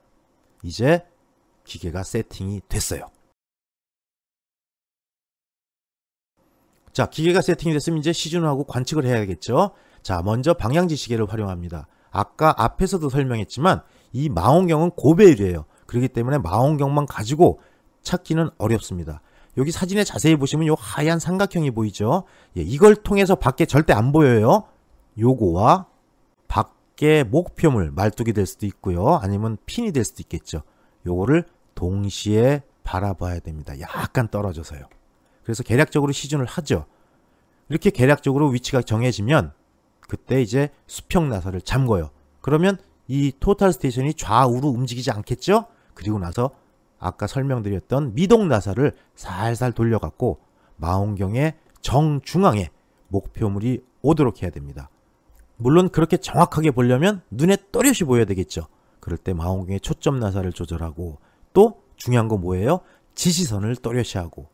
이제 기계가 세팅이 됐어요. 자, 기계가 세팅이 됐으면 이제 시준을 하고 관측을 해야겠죠. 자, 먼저 방향지 시계를 활용합니다. 아까 앞에서도 설명했지만 이 망원경은 고배율이에요. 그렇기 때문에 망원경만 가지고 찾기는 어렵습니다. 여기 사진에 자세히 보시면 요 하얀 삼각형이 보이죠. 예, 이걸 통해서 밖에 절대 안 보여요. 요거와 밖에 목표물, 말뚝이 될 수도 있고요. 아니면 핀이 될 수도 있겠죠. 요거를 동시에 바라봐야 됩니다. 약간 떨어져서요. 그래서 계략적으로 시준을 하죠. 이렇게 계략적으로 위치가 정해지면 그때 이제 수평 나사를 잠궈요. 그러면 이 토탈 스테이션이 좌우로 움직이지 않겠죠? 그리고 나서 아까 설명드렸던 미동 나사를 살살 돌려갖고 망원경의 정중앙에 목표물이 오도록 해야 됩니다. 물론 그렇게 정확하게 보려면 눈에 또렷이 보여야 되겠죠. 그럴 때 망원경의 초점 나사를 조절하고 또 중요한 건 뭐예요? 지시선을 또렷이 하고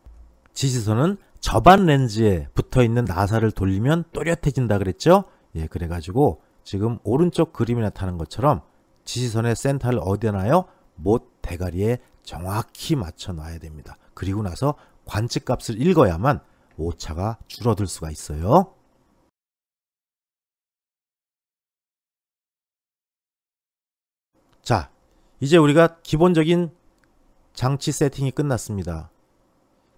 지시선은 저반 렌즈에 붙어있는 나사를 돌리면 또렷해진다 그랬죠? 예, 그래가지고 지금 오른쪽 그림이 나타난 것처럼 지시선의 센터를 어디에 놔요? 못 대가리에 정확히 맞춰 놔야 됩니다. 그리고 나서 관측값을 읽어야만 오차가 줄어들 수가 있어요. 자, 이제 우리가 기본적인 장치 세팅이 끝났습니다.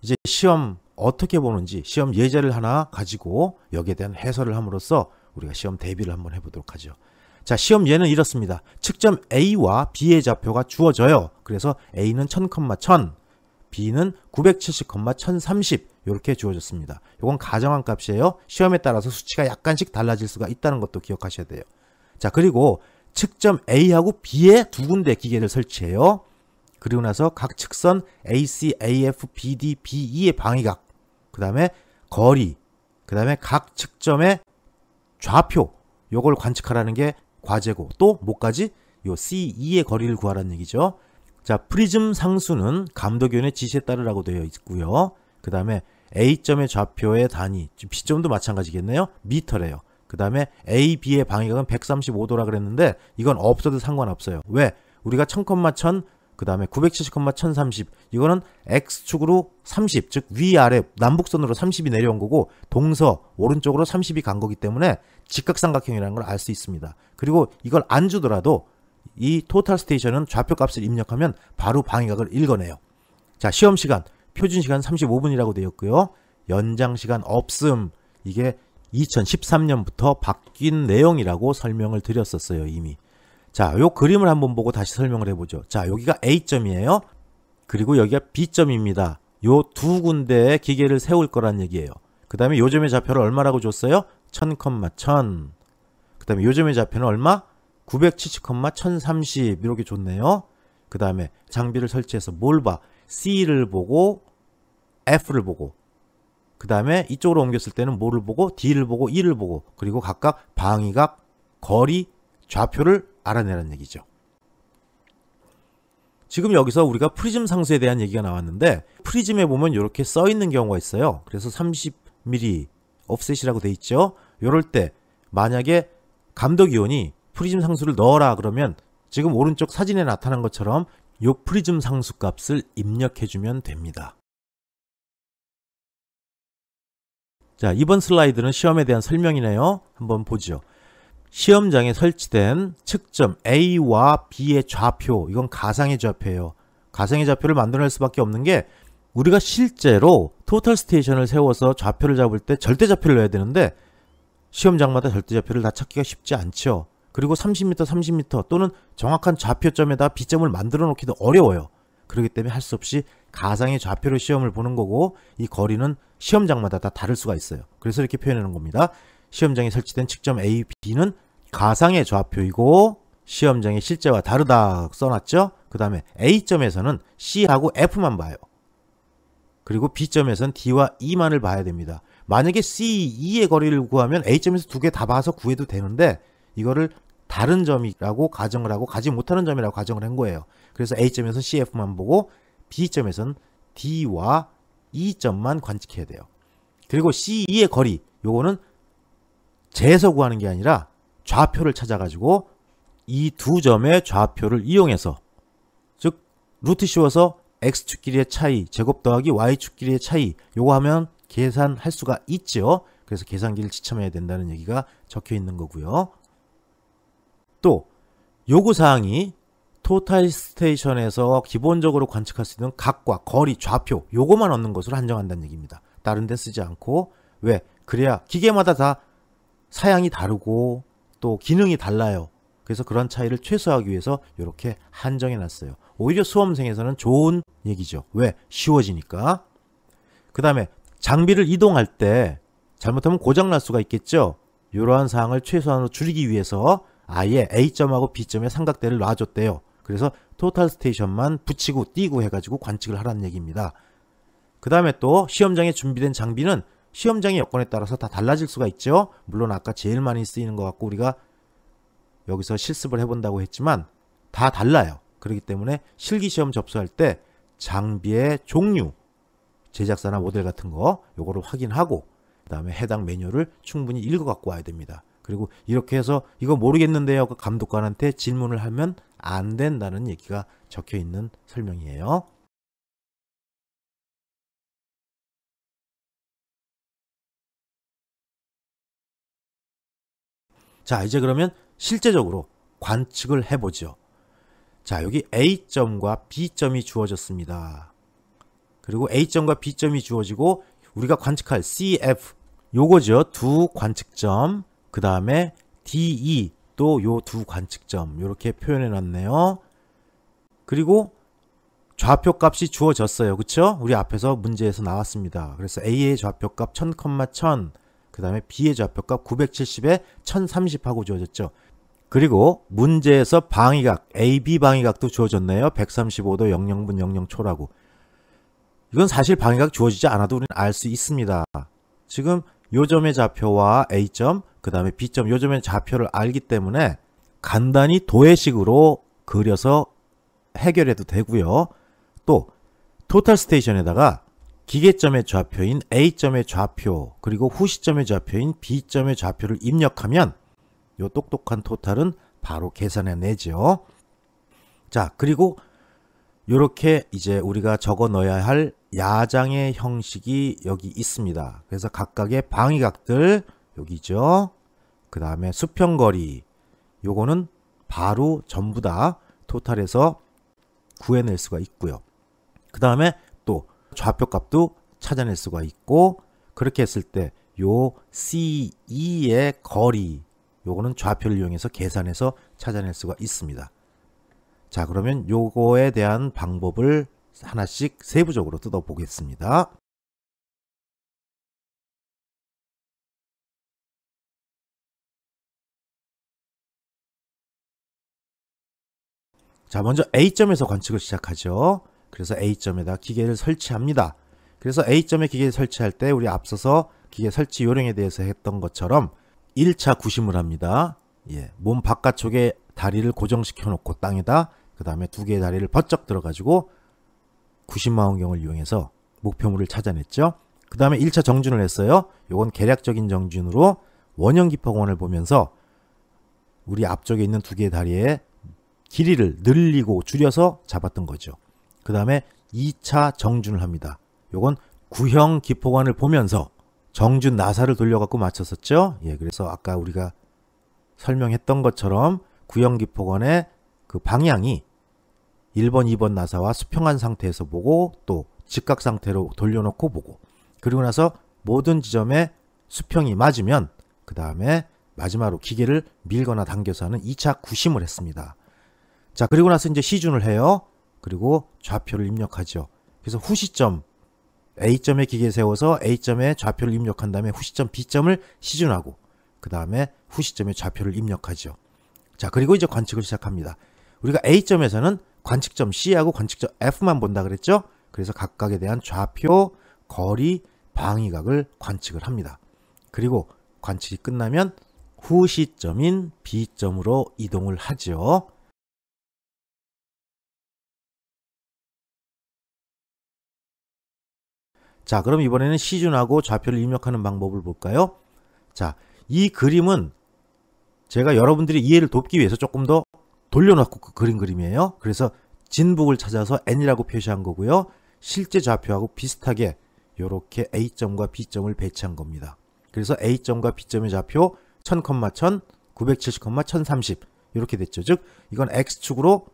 이제 시험 어떻게 보는지 시험 예제를 하나 가지고 여기에 대한 해설을 함으로써 우리가 시험 대비를 한번 해보도록 하죠. 자, 시험 예는 이렇습니다. 측점 A와 B의 좌표가 주어져요. 그래서 A는 1000, 1000, B는 970, 1030 이렇게 주어졌습니다. 이건 가정한 값이에요. 시험에 따라서 수치가 약간씩 달라질 수가 있다는 것도 기억하셔야 돼요. 자, 그리고 측점 A하고 B에 두 군데 기계를 설치해요. 그리고 나서 각 측선 AC, AF, BD, BE의 방위각, 그 다음에 거리, 그 다음에 각 측점의 좌표, 요걸 관측하라는 게 과제고, 또 뭐까지? 요 CE의 거리를 구하라는 얘기죠. 자, 프리즘 상수는 감독위원의 지시에 따르라고 되어 있고요. 그 다음에 A점의 좌표의 단위, B점도 마찬가지겠네요. 미터래요. 그 다음에 A, B의 방위각은 135도라 그랬는데 이건 없어도 상관없어요. 왜? 우리가 1000, 1000, 그 다음에 970, 1030 이거는 X축으로 30, 즉 위아래 남북선으로 30이 내려온 거고 동서 오른쪽으로 30이 간 거기 때문에 직각삼각형이라는 걸 알 수 있습니다. 그리고 이걸 안 주더라도 이 토탈 스테이션은 좌표 값을 입력하면 바로 방위각을 읽어내요. 자, 시험 시간 표준 시간 35분이라고 되었고요. 연장 시간 없음. 이게 2013년부터 바뀐 내용이라고 설명을 드렸었어요, 이미. 자, 요 그림을 한번 보고 다시 설명을 해보죠. 자, 여기가 A점이에요. 그리고 여기가 B점입니다. 요 두 군데에 기계를 세울 거란 얘기예요. 그 다음에 요 점의 좌표를 얼마라고 줬어요? 1000, 1000. 그 다음에 요 점의 좌표는 얼마? 970, 1030 이렇게 줬네요. 그 다음에 장비를 설치해서 뭘 봐? C를 보고 F를 보고 그 다음에 이쪽으로 옮겼을 때는 뭐를 보고? D를 보고 E를 보고 그리고 각각 방위각, 거리, 좌표를 알아내라는 얘기죠. 지금 여기서 우리가 프리즘 상수에 대한 얘기가 나왔는데 프리즘에 보면 이렇게 써 있는 경우가 있어요. 그래서 30mm 옵셋이라고 돼 있죠. 이럴 때 만약에 감독위원이 프리즘 상수를 넣어라 그러면 지금 오른쪽 사진에 나타난 것처럼 이 프리즘 상수 값을 입력해주면 됩니다. 자, 이번 슬라이드는 시험에 대한 설명이네요. 한번 보죠. 시험장에 설치된 측점 A와 B의 좌표, 이건 가상의 좌표예요. 가상의 좌표를 만들어낼 수밖에 없는 게 우리가 실제로 토탈 스테이션을 세워서 좌표를 잡을 때 절대 좌표를 넣어야 되는데 시험장마다 절대 좌표를 다 찾기가 쉽지 않죠. 그리고 30m, 30m 또는 정확한 좌표점에다 B점을 만들어 놓기도 어려워요. 그렇기 때문에 할 수 없이 가상의 좌표로 시험을 보는 거고 이 거리는 시험장마다 다 다를 수가 있어요. 그래서 이렇게 표현해 놓은 겁니다. 시험장에 설치된 측점 A, B는 가상의 좌표이고 시험장의 실제와 다르다 써놨죠. 그 다음에 A점에서는 C하고 F만 봐요. 그리고 B점에서는 D와 E만을 봐야 됩니다. 만약에 C, E의 거리를 구하면 A점에서 두 개 다 봐서 구해도 되는데 이거를 다른 점이라고 가정을 하고 가지 못하는 점이라고 가정을 한 거예요. 그래서 A점에서는 CF만 보고 B점에서는 D와 E점만 관측해야 돼요. 그리고 CE의 거리, 요거는 재서 구하는 게 아니라 좌표를 찾아가지고 이 두 점의 좌표를 이용해서 즉 루트 씌워서 X축 길이의 차이, 제곱 더하기 Y축 길이의 차이 요거 하면 계산할 수가 있죠. 그래서 계산기를 지참해야 된다는 얘기가 적혀 있는 거고요. 또 요구사항이 토탈 스테이션에서 기본적으로 관측할 수 있는 각과 거리, 좌표 요거만 얻는 것으로 한정한다는 얘기입니다. 다른 데 쓰지 않고. 왜? 그래야 기계마다 다 사양이 다르고 또 기능이 달라요. 그래서 그런 차이를 최소화하기 위해서 이렇게 한정해 놨어요. 오히려 수험생에서는 좋은 얘기죠. 왜? 쉬워지니까. 그 다음에 장비를 이동할 때 잘못하면 고장날 수가 있겠죠. 이러한 사항을 최소한으로 줄이기 위해서 아예 A점하고 B점에 삼각대를 놔줬대요. 그래서 토탈 스테이션만 붙이고 띄고 해가지고 관측을 하라는 얘기입니다. 그 다음에 또 시험장에 준비된 장비는 시험장의 여건에 따라서 다 달라질 수가 있죠. 물론 아까 제일 많이 쓰이는 것 같고 우리가 여기서 실습을 해본다고 했지만 다 달라요. 그렇기 때문에 실기시험 접수할 때 장비의 종류, 제작사나 모델 같은 거 요거를 확인하고 그 다음에 해당 매뉴얼을 충분히 읽어 갖고 와야 됩니다. 그리고 이렇게 해서 이거 모르겠는데요. 그 감독관한테 질문을 하면 안 된다는 얘기가 적혀 있는 설명이에요. 자, 이제 그러면 실제적으로 관측을 해보죠. 자, 여기 A점과 B점이 주어졌습니다. 그리고 A점과 B점이 주어지고 우리가 관측할 CF 요거죠. 두 관측점, 그 다음에 DE 또 요 두 관측점 이렇게 표현해 놨네요. 그리고 좌표 값이 주어졌어요. 그쵸? 우리 앞에서 문제에서 나왔습니다. 그래서 A의 좌표 값 1000,1000, 그 다음에 B의 좌표 값 970에 1030 하고 주어졌죠. 그리고 문제에서 방위각, AB 방위각도 주어졌네요. 135도 00분 00초라고. 이건 사실 방위각 주어지지 않아도 우리는 알 수 있습니다. 지금 요 점의 좌표와 A점, 그 다음에 B점, 요 점의 좌표를 알기 때문에 간단히 도해식으로 그려서 해결해도 되고요. 또 토탈 스테이션에다가 기계점의 좌표인 A점의 좌표, 그리고 후시점의 좌표인 B점의 좌표를 입력하면 요 똑똑한 토탈은 바로 계산해내죠. 자, 그리고 요렇게 이제 우리가 적어 넣어야 할 야장의 형식이 여기 있습니다. 그래서 각각의 방위각들 여기죠. 그 다음에 수평거리 요거는 바로 전부 다 토탈에서 구해낼 수가 있고요. 그 다음에 또 좌표값도 찾아낼 수가 있고, 그렇게 했을 때 요 CE의 거리 요거는 좌표를 이용해서 계산해서 찾아낼 수가 있습니다. 자, 그러면 요거에 대한 방법을 하나씩 세부적으로 뜯어 보겠습니다. 자, 먼저 A점에서 관측을 시작하죠. 그래서 A점에다 기계를 설치합니다. 그래서 A점에 기계를 설치할 때 우리 앞서서 기계 설치 요령에 대해서 했던 것처럼 1차 구심을 합니다. 예, 몸 바깥쪽에 다리를 고정시켜 놓고 땅에다, 그 다음에 두 개의 다리를 번쩍 들어가지고 구심망원경을 이용해서 목표물을 찾아냈죠. 그 다음에 1차 정준을 했어요. 요건 계략적인 정준으로 원형 기포공원을 보면서 우리 앞쪽에 있는 두 개의 다리의 길이를 늘리고 줄여서 잡았던 거죠. 그 다음에 2차 정준을 합니다. 요건 구형 기포관을 보면서 정준 나사를 돌려갖고 맞췄었죠. 예, 그래서 아까 우리가 설명했던 것처럼 구형 기포관의 그 방향이 1번, 2번 나사와 수평한 상태에서 보고 또 직각 상태로 돌려놓고 보고, 그리고 나서 모든 지점에 수평이 맞으면 그 다음에 마지막으로 기계를 밀거나 당겨서 하는 2차 구심을 했습니다. 자, 그리고 나서 이제 시준을 해요. 그리고 좌표를 입력하죠. 그래서 후시점 A점에 기계 세워서 A점에 좌표를 입력한 다음에 후시점 B점을 시준하고 그 다음에 후시점에 좌표를 입력하죠. 자, 그리고 이제 관측을 시작합니다. 우리가 A점에서는 관측점 C하고 관측점 F만 본다 그랬죠. 그래서 각각에 대한 좌표, 거리, 방위각을 관측을 합니다. 그리고 관측이 끝나면 후시점인 B점으로 이동을 하죠. 자, 그럼 이번에는 시준하고 좌표를 입력하는 방법을 볼까요? 자, 이 그림은 제가 여러분들이 이해를 돕기 위해서 조금 더 돌려놓고 그린 그림이에요. 그래서 진북을 찾아서 N이라고 표시한 거고요. 실제 좌표하고 비슷하게 이렇게 A점과 B점을 배치한 겁니다. 그래서 A점과 B점의 좌표 1000,1000, 970,1030 이렇게 됐죠. 즉 이건 X축으로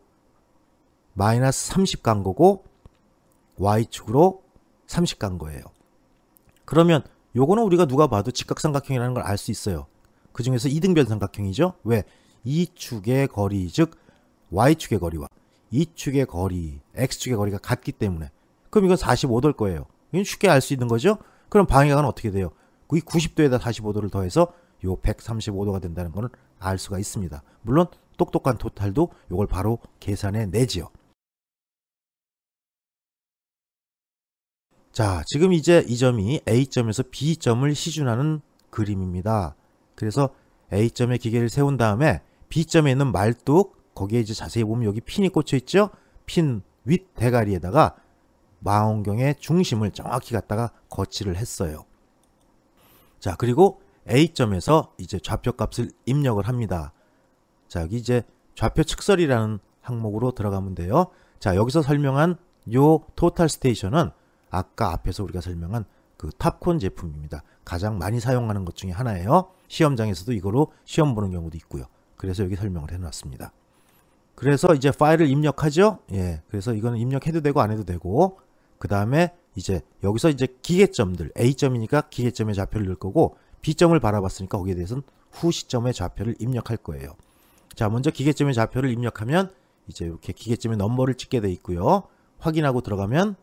마이너스 30 간 거고 Y축으로 30 간 거예요. 그러면 요거는 우리가 누가 봐도 직각삼각형이라는 걸 알 수 있어요. 그 중에서 이등변 삼각형이죠. 왜? 이축의 거리, 즉 Y축의 거리와 이축의 거리, X축의 거리가 같기 때문에. 그럼 이건 45도일 거예요. 이건 쉽게 알 수 있는 거죠. 그럼 방향은 어떻게 돼요? 이 90도에다 45도를 더해서 요 135도가 된다는 거는 알 수가 있습니다. 물론 똑똑한 토탈도 요걸 바로 계산해 내지요. 자, 지금 이제 이 점이 A점에서 B점을 시준하는 그림입니다. 그래서 A점에 기계를 세운 다음에 B점에 있는 말뚝, 거기에 이제 자세히 보면 여기 핀이 꽂혀 있죠? 핀 윗 대가리에다가 망원경의 중심을 정확히 갖다가 거치를 했어요. 자, 그리고 A점에서 이제 좌표 값을 입력을 합니다. 자, 여기 이제 좌표 측설이라는 항목으로 들어가면 돼요. 자, 여기서 설명한 요 토탈 스테이션은 아까 앞에서 우리가 설명한 그 탑콘 제품입니다. 가장 많이 사용하는 것 중에 하나예요. 시험장에서도 이거로 시험 보는 경우도 있고요. 그래서 여기 설명을 해놨습니다. 그래서 이제 파일을 입력하죠. 예, 그래서 이거는 입력해도 되고 안 해도 되고, 그 다음에 이제 여기서 이제 기계점들, A점이니까 기계점의 좌표를 넣을 거고, B점을 바라봤으니까 거기에 대해서는 후 시점의 좌표를 입력할 거예요. 자, 먼저 기계점의 좌표를 입력하면 이제 이렇게 기계점의 넘버를 찍게 돼 있고요. 확인하고 들어가면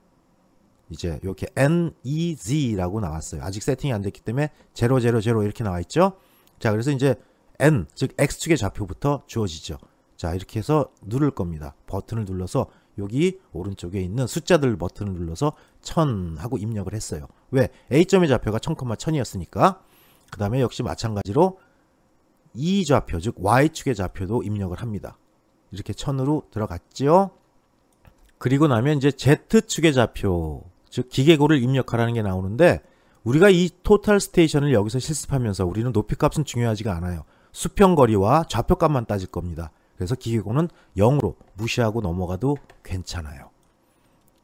이제 이렇게 NEZ라고 나왔어요. 아직 세팅이 안 됐기 때문에 000 이렇게 나와 있죠. 자, 그래서 이제 N, 즉 X축의 좌표부터 주어지죠. 자, 이렇게 해서 누를 겁니다. 버튼을 눌러서 여기 오른쪽에 있는 숫자들 버튼을 눌러서 1000 하고 입력을 했어요. 왜? A점의 좌표가 1000,1000이었으니까. 그 다음에 역시 마찬가지로 이 좌표, 즉 Y축의 좌표도 입력을 합니다. 이렇게 1000으로 들어갔죠. 그리고 나면 이제 Z축의 좌표, 즉 기계고를 입력하라는 게 나오는데, 우리가 이 토탈 스테이션을 여기서 실습하면서 우리는 높이값은 중요하지가 않아요. 수평거리와 좌표값만 따질 겁니다. 그래서 기계고는 0으로 무시하고 넘어가도 괜찮아요.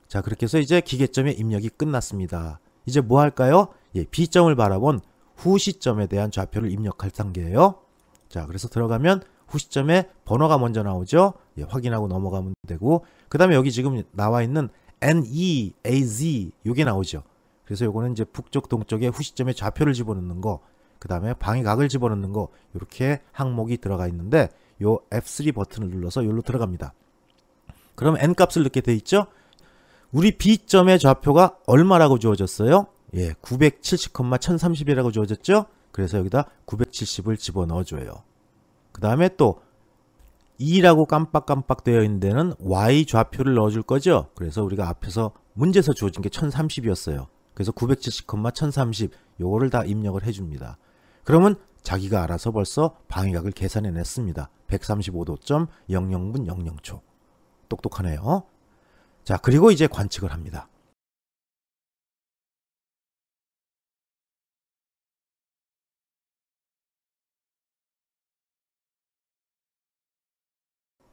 자, 그렇게 해서 이제 기계점의 입력이 끝났습니다. 이제 뭐 할까요? 예, B점을 바라본 후 시점에 대한 좌표를 입력할 단계예요. 자, 그래서 들어가면 후 시점에 번호가 먼저 나오죠. 예, 확인하고 넘어가면 되고, 그 다음에 여기 지금 나와 있는 NEAZ 요게 나오죠. 그래서 요거는 이제 북쪽 동쪽에 후 시점에 좌표를 집어넣는 거, 그 다음에 방위각을 집어넣는 거, 이렇게 항목이 들어가 있는데 요 F3 버튼을 눌러서 여기로 들어갑니다. 그럼 N 값을 넣게 돼 있죠. 우리 B점의 좌표가 얼마라고 주어졌어요? 예, 970,1030이라고 주어졌죠. 그래서 여기다 970을 집어넣어 줘요. 그 다음에 또 2라고 깜빡깜빡 되어 있는 데는 Y 좌표를 넣어줄 거죠. 그래서 우리가 앞에서 문제에서 주어진 게 1030이었어요. 그래서 970,1030 요거를 다 입력을 해줍니다. 그러면 자기가 알아서 벌써 방위각을 계산해 냈습니다. 135도.00분 00초. 똑똑하네요. 자, 그리고 이제 관측을 합니다.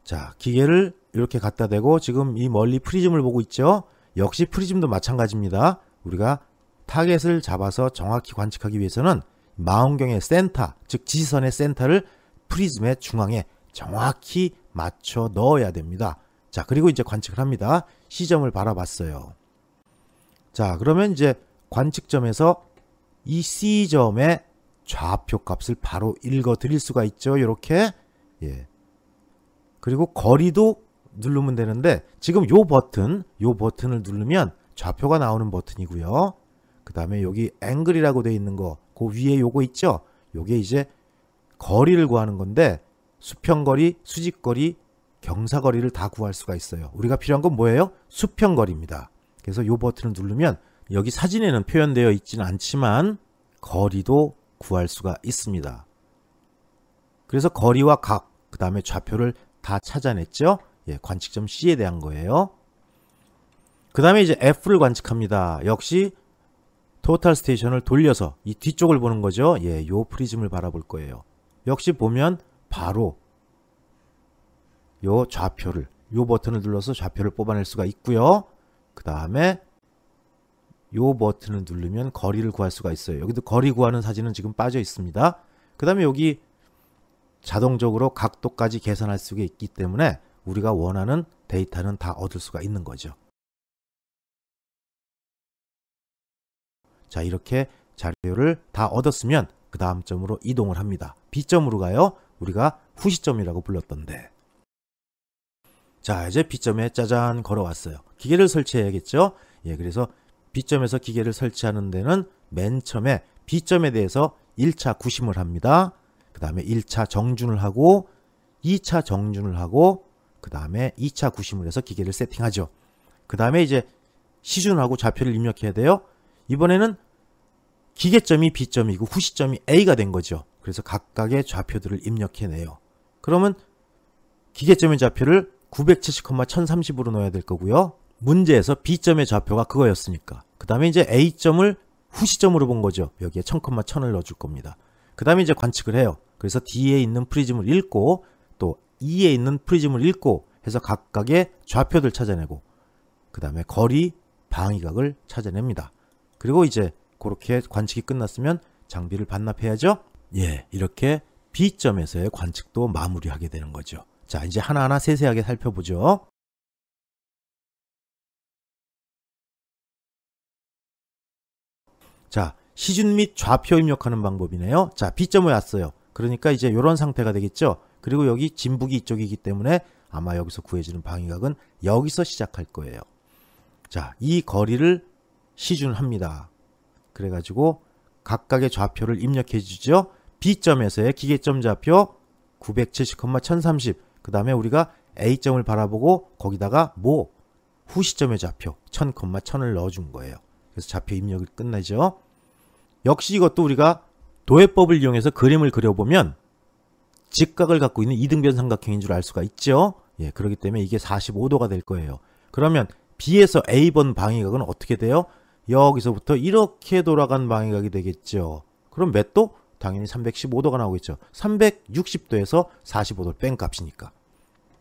자, 기계를 이렇게 갖다 대고 지금 이 멀리 프리즘을 보고 있죠. 역시 프리즘도 마찬가지입니다. 우리가 타겟을 잡아서 정확히 관측하기 위해서는 망원경의 센터, 즉 지시선의 센터를 프리즘의 중앙에 정확히 맞춰 넣어야 됩니다. 자, 그리고 이제 관측을 합니다. C점을 바라봤어요. 자, 그러면 이제 관측점에서 이 C점의 좌표 값을 바로 읽어 드릴 수가 있죠. 이렇게. 예. 그리고 거리도 누르면 되는데, 지금 요 버튼을 누르면 좌표가 나오는 버튼이고요. 그 다음에 여기 앵글이라고 되어 있는 거, 그 위에 요거 있죠? 요게 이제 거리를 구하는 건데, 수평거리, 수직거리, 경사거리를 다 구할 수가 있어요. 우리가 필요한 건 뭐예요? 수평거리입니다. 그래서 요 버튼을 누르면 여기 사진에는 표현되어 있지는 않지만 거리도 구할 수가 있습니다. 그래서 거리와 각, 그 다음에 좌표를 다 찾아냈죠? 예, 관측점 C에 대한 거예요. 그 다음에 이제 F를 관측합니다. 역시 토탈 스테이션을 돌려서 이 뒤쪽을 보는 거죠. 예, 요 프리즘을 바라볼 거예요. 역시 보면 바로 요 좌표를, 요 버튼을 눌러서 좌표를 뽑아낼 수가 있고요. 그 다음에 요 버튼을 누르면 거리를 구할 수가 있어요. 여기도 거리 구하는 사진은 지금 빠져 있습니다. 그 다음에 여기 자동적으로 각도까지 계산할 수가 있기 때문에 우리가 원하는 데이터는 다 얻을 수가 있는 거죠. 자, 이렇게 자료를 다 얻었으면 그 다음 점으로 이동을 합니다. B점으로 가요. 우리가 후시점이라고 불렀던데. 자, 이제 B점에 짜잔 걸어왔어요. 기계를 설치해야겠죠. 예, 그래서 B점에서 기계를 설치하는 데는 맨 처음에 B점에 대해서 1차 구심을 합니다. 그 다음에 1차 정준을 하고 2차 정준을 하고 그 다음에 2차 구심을 해서 기계를 세팅하죠. 그 다음에 이제 시준하고 좌표를 입력해야 돼요. 이번에는 기계점이 B점이고 후시점이 A가 된 거죠. 그래서 각각의 좌표들을 입력해내요. 그러면 기계점의 좌표를 970,1030으로 넣어야 될 거고요. 문제에서 B점의 좌표가 그거였으니까. 그 다음에 이제 A점을 후시점으로 본 거죠. 여기에 1000,1000을 넣어줄 겁니다. 그 다음에 이제 관측을 해요. 그래서 D에 있는 프리즘을 읽고 또 E에 있는 프리즘을 읽고 해서 각각의 좌표들 찾아내고 그 다음에 거리, 방위각을 찾아냅니다. 그리고 이제 그렇게 관측이 끝났으면 장비를 반납해야죠. 예, 이렇게 B점에서의 관측도 마무리하게 되는 거죠. 자, 이제 하나하나 세세하게 살펴보죠. 자, 시준 및 좌표 입력하는 방법이네요. 자, B점에 왔어요. 그러니까 이제 이런 상태가 되겠죠. 그리고 여기 진북이 이쪽이기 때문에 아마 여기서 구해지는 방위각은 여기서 시작할 거예요. 자, 이 거리를 시준합니다. 그래가지고 각각의 좌표를 입력해 주죠. B점에서의 기계점 좌표 970,1030. 그 다음에 우리가 A점을 바라보고 거기다가 후시점의 좌표 1000,1000을 넣어준 거예요. 그래서 좌표 입력이 끝나죠. 역시 이것도 우리가 도해법을 이용해서 그림을 그려보면 직각을 갖고 있는 이등변 삼각형인 줄 알 수가 있죠. 예, 그렇기 때문에 이게 45도가 될 거예요. 그러면 B에서 A번 방위각은 어떻게 돼요? 여기서부터 이렇게 돌아간 방위각이 되겠죠. 그럼 몇 도? 당연히 315도가 나오겠죠. 360도에서 45도를 뺀 값이니까.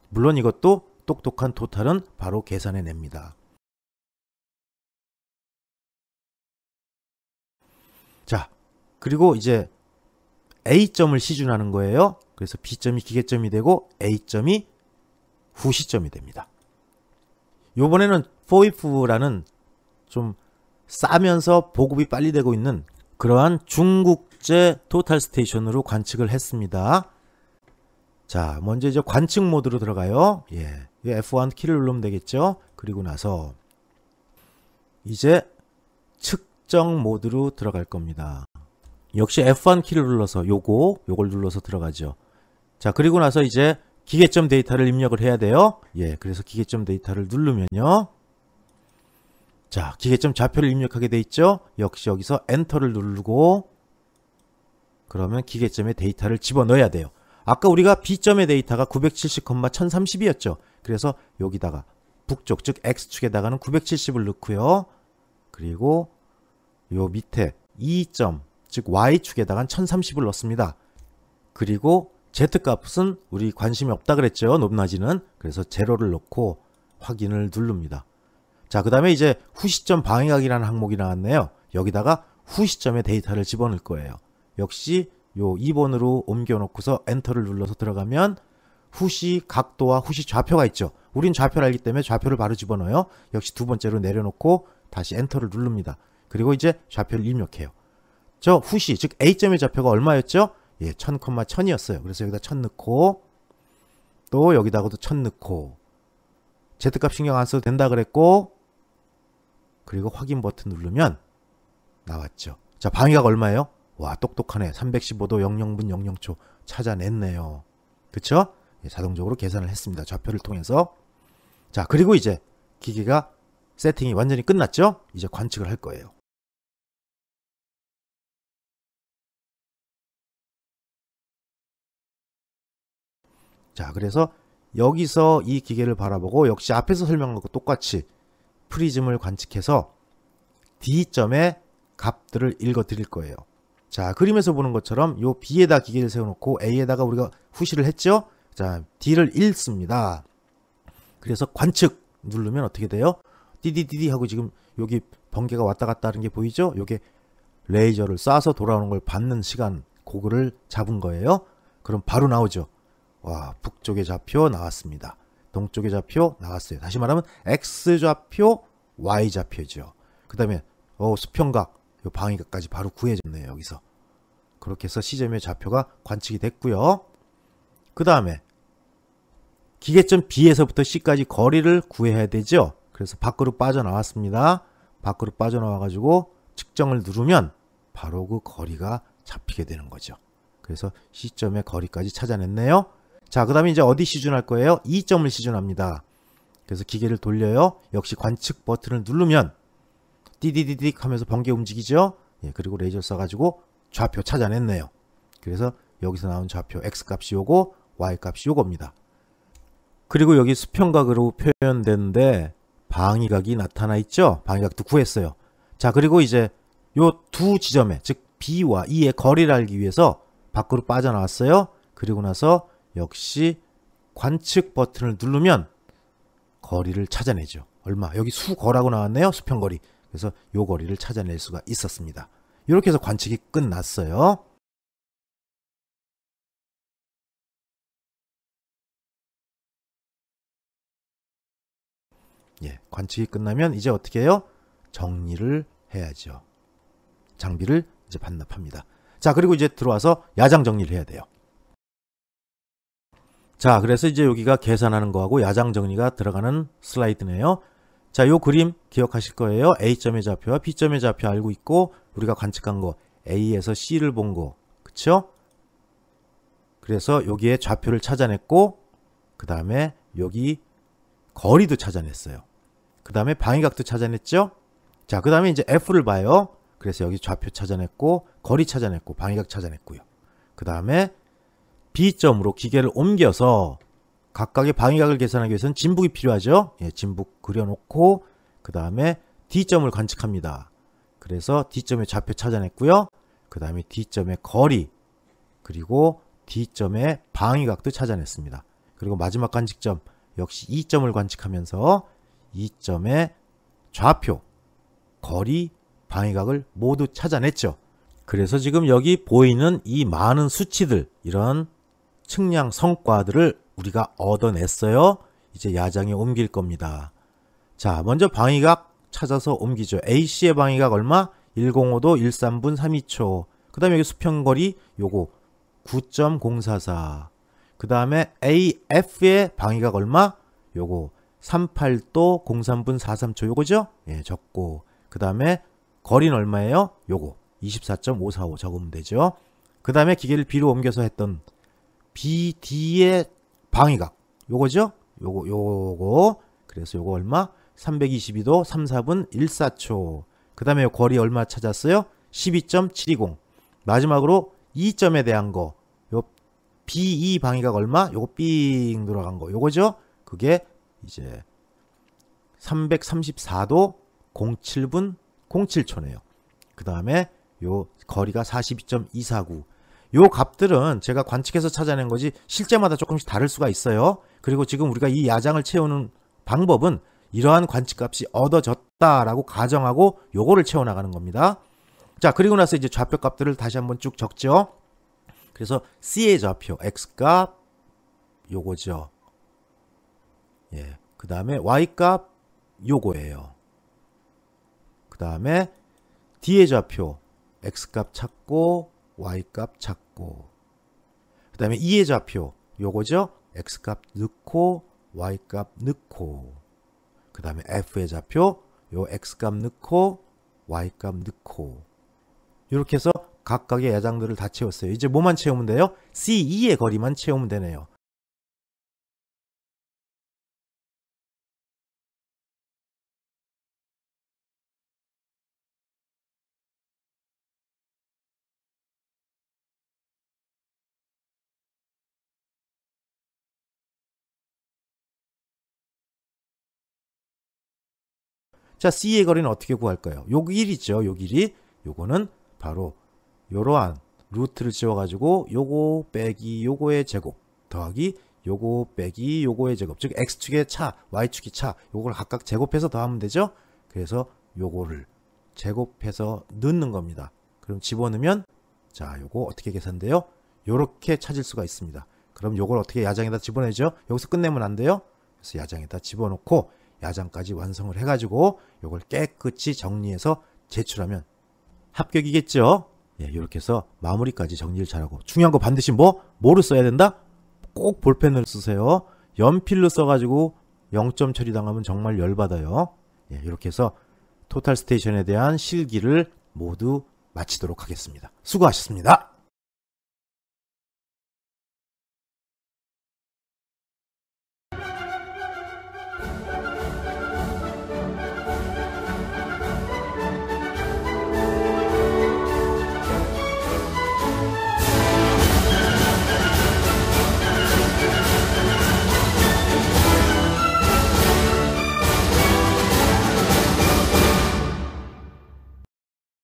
물론 이것도 똑똑한 토탈은 바로 계산해 냅니다. 자, 그리고 이제 A점을 시준하는 거예요. 그래서 B점이 기계점이 되고 A점이 후시점이 됩니다. 요번에는 포이프라는 좀 싸면서 보급이 빨리 되고 있는 그러한 중국제 토탈 스테이션으로 관측을 했습니다. 자, 먼저 이제 관측 모드로 들어가요. 예, F1 키를 누르면 되겠죠. 그리고 나서 이제 측정 모드로 들어갈 겁니다. 역시 F1 키를 눌러서 요걸 눌러서 들어가죠. 자, 그리고 나서 이제 기계점 데이터를 입력을 해야 돼요. 예, 그래서 기계점 데이터를 누르면요. 자, 기계점 좌표를 입력하게 돼 있죠. 역시 여기서 엔터를 누르고 그러면 기계점의 데이터를 집어넣어야 돼요. 아까 우리가 B점의 데이터가 970,1030이었죠. 그래서 여기다가 북쪽 즉 X축에다가는 970을 넣고요. 그리고 요 밑에 E점 즉 Y축에다가는 1030을 넣습니다. 그리고 Z값은 우리 관심이 없다 그랬죠. 높낮이는. 그래서 제로를 넣고 확인을 누릅니다. 자, 그 다음에 이제 후시점 방위각이라는 항목이 나왔네요. 여기다가 후시점의 데이터를 집어넣을 거예요. 역시 요 2번으로 옮겨놓고서 엔터를 눌러서 들어가면 후시 각도와 후시 좌표가 있죠. 우린 좌표를 알기 때문에 좌표를 바로 집어넣어요. 역시 두 번째로 내려놓고 다시 엔터를 누릅니다. 그리고 이제 좌표를 입력해요. 저 후시 즉 A점의 좌표가 얼마였죠? 예, 1000,1000이었어요. 그래서 여기다 1000 넣고 또 여기다가도 1000 넣고 Z값 신경 안 써도 된다 그랬고 그리고 확인 버튼 누르면 나왔죠. 자, 방위각 얼마예요? 와, 똑똑하네. 315도 00분 00초 찾아냈네요. 그쵸? 예, 자동적으로 계산을 했습니다. 좌표를 통해서. 자, 그리고 이제 기계가 세팅이 완전히 끝났죠? 이제 관측을 할 거예요. 자, 그래서 여기서 이 기계를 바라보고 역시 앞에서 설명한 것과 똑같이 프리즘을 관측해서 D점의 값들을 읽어 드릴 거예요. 자, 그림에서 보는 것처럼 요 B에다 기계를 세워놓고 A에다가 우리가 후시를 했죠? 자, D를 읽습니다. 그래서 관측 누르면 어떻게 돼요? 띠디디디 하고 지금 여기 번개가 왔다 갔다 하는 게 보이죠? 요게 레이저를 쏴서 돌아오는 걸 받는 시간, 그거를 잡은 거예요. 그럼 바로 나오죠. 와, 북쪽의 좌표 나왔습니다. 동쪽의 좌표 나왔어요. 다시 말하면 X좌표, Y좌표죠. 그 다음에 수평각, 요 방위각까지 바로 구해졌네요. 여기서. 그렇게 해서 시점의 좌표가 관측이 됐고요. 그 다음에 기계점 B에서부터 C까지 거리를 구해야 되죠. 그래서 밖으로 빠져나왔습니다. 밖으로 빠져나와가지고 측정을 누르면 바로 그 거리가 잡히게 되는 거죠. 그래서 C점의 거리까지 찾아냈네요. 자, 그 다음에 이제 어디 시준할 거예요? E점을 시준합니다. 그래서 기계를 돌려요. 역시 관측 버튼을 누르면 띠디디딕 하면서 번개 움직이죠. 예, 그리고 레이저 써가지고 좌표 찾아냈네요. 그래서 여기서 나온 좌표 X값이 요거, Y값이 요겁니다. 그리고 여기 수평각으로 표현되는데 방위각이 나타나 있죠. 방위각도 구했어요. 자, 그리고 이제 요 두 지점에 즉 B와 E의 거리를 알기 위해서 밖으로 빠져나왔어요. 그리고 나서 역시 관측 버튼을 누르면 거리를 찾아내죠. 얼마? 여기 수거라고 나왔네요. 수평거리. 그래서 요 거리를 찾아낼 수가 있었습니다. 이렇게 해서 관측이 끝났어요. 예, 관측이 끝나면 이제 어떻게 해요? 정리를 해야죠. 장비를 이제 반납합니다. 자, 그리고 이제 들어와서 야장 정리를 해야 돼요. 자, 그래서 이제 여기가 계산하는 거하고 야장 정리가 들어가는 슬라이드네요. 자, 요 그림 기억하실 거예요. A점의 좌표와 B점의 좌표 알고 있고 우리가 관측한 거 A에서 C를 본 거. 그쵸? 그래서 여기에 좌표를 찾아냈고 그 다음에 여기 거리도 찾아냈어요. 그 다음에 방위각도 찾아냈죠? 자, 그 다음에 이제 F를 봐요. 그래서 여기 좌표 찾아냈고 거리 찾아냈고 방위각 찾아냈고요. 그 다음에 B점으로 기계를 옮겨서 각각의 방위각을 계산하기 위해서는 진북이 필요하죠. 예, 진북 그려놓고 그 다음에 D점을 관측합니다. 그래서 D점의 좌표 찾아냈고요. 그 다음에 D점의 거리 그리고 D점의 방위각도 찾아냈습니다. 그리고 마지막 관측점 역시 E점을 관측하면서 E점의 좌표, 거리, 방위각을 모두 찾아냈죠. 그래서 지금 여기 보이는 이 많은 수치들, 이런 측량 성과들을 우리가 얻어냈어요. 이제 야장에 옮길 겁니다. 자, 먼저 방위각 찾아서 옮기죠. AC의 방위각 얼마? 105도 13분 32초. 그 다음에 여기 수평거리 요거 9.044. 그 다음에 AF의 방위각 얼마? 요거 38도 03분 43초 요거죠? 예, 적고. 그 다음에 거리는 얼마예요? 요거 24.545 적으면 되죠. 그 다음에 기계를 B로 옮겨서 했던 BD의 방위각 요거죠? 요거 그래서 요거 얼마? 322도 34분 14초. 그 다음에 거리 얼마 찾았어요? 12.720. 마지막으로 2점에 대한 거 요 BE 방위각 얼마? 요거 삥 들어간 거 요거죠? 그게 이제 334도 07분 07초네요. 그 다음에 요 거리가 42.249. 요 값들은 제가 관측해서 찾아낸 거지 실제마다 조금씩 다를 수가 있어요. 그리고 지금 우리가 이 야장을 채우는 방법은 이러한 관측값이 얻어졌다라고 가정하고 요거를 채워나가는 겁니다. 자, 그리고 나서 이제 좌표 값들을 다시 한번 쭉 적죠. 그래서 C의 좌표 X값 요거죠. 예, 그 다음에 Y값 요거예요. 그 다음에 D의 좌표 X값 찾고 Y값 찾고 그 다음에 E의 좌표 요거죠. X값 넣고 Y값 넣고 그 다음에 F의 좌표 요 X값 넣고 Y값 넣고 이렇게 해서 각각의 야장들을 다 채웠어요. 이제 뭐만 채우면 돼요? CE의 거리만 채우면 되네요. 자, C의 거리는 어떻게 구할까요? 요 길이죠. 요 길이. 요거는 바로 요러한 루트를 지워가지고 요거 빼기 요거의 제곱 더하기 요거 빼기 요거의 제곱, 즉 X축의 차, Y축의 차 요걸 각각 제곱해서 더하면 되죠. 그래서 요거를 제곱해서 넣는 겁니다. 그럼 집어넣으면 자, 요거 어떻게 계산돼요? 요렇게 찾을 수가 있습니다. 그럼 요걸 어떻게 야장에다 집어내죠? 여기서 끝내면 안 돼요. 그래서 야장에다 집어넣고 야장까지 완성을 해가지고 요걸 깨끗이 정리해서 제출하면 합격이겠죠. 예, 이렇게 해서 마무리까지 정리를 잘하고 중요한 거 반드시 뭐를 써야 된다? 꼭 볼펜을 쓰세요. 연필로 써가지고 0점 처리당하면 정말 열받아요. 예, 이렇게 해서 토탈 스테이션에 대한 실기를 모두 마치도록 하겠습니다. 수고하셨습니다.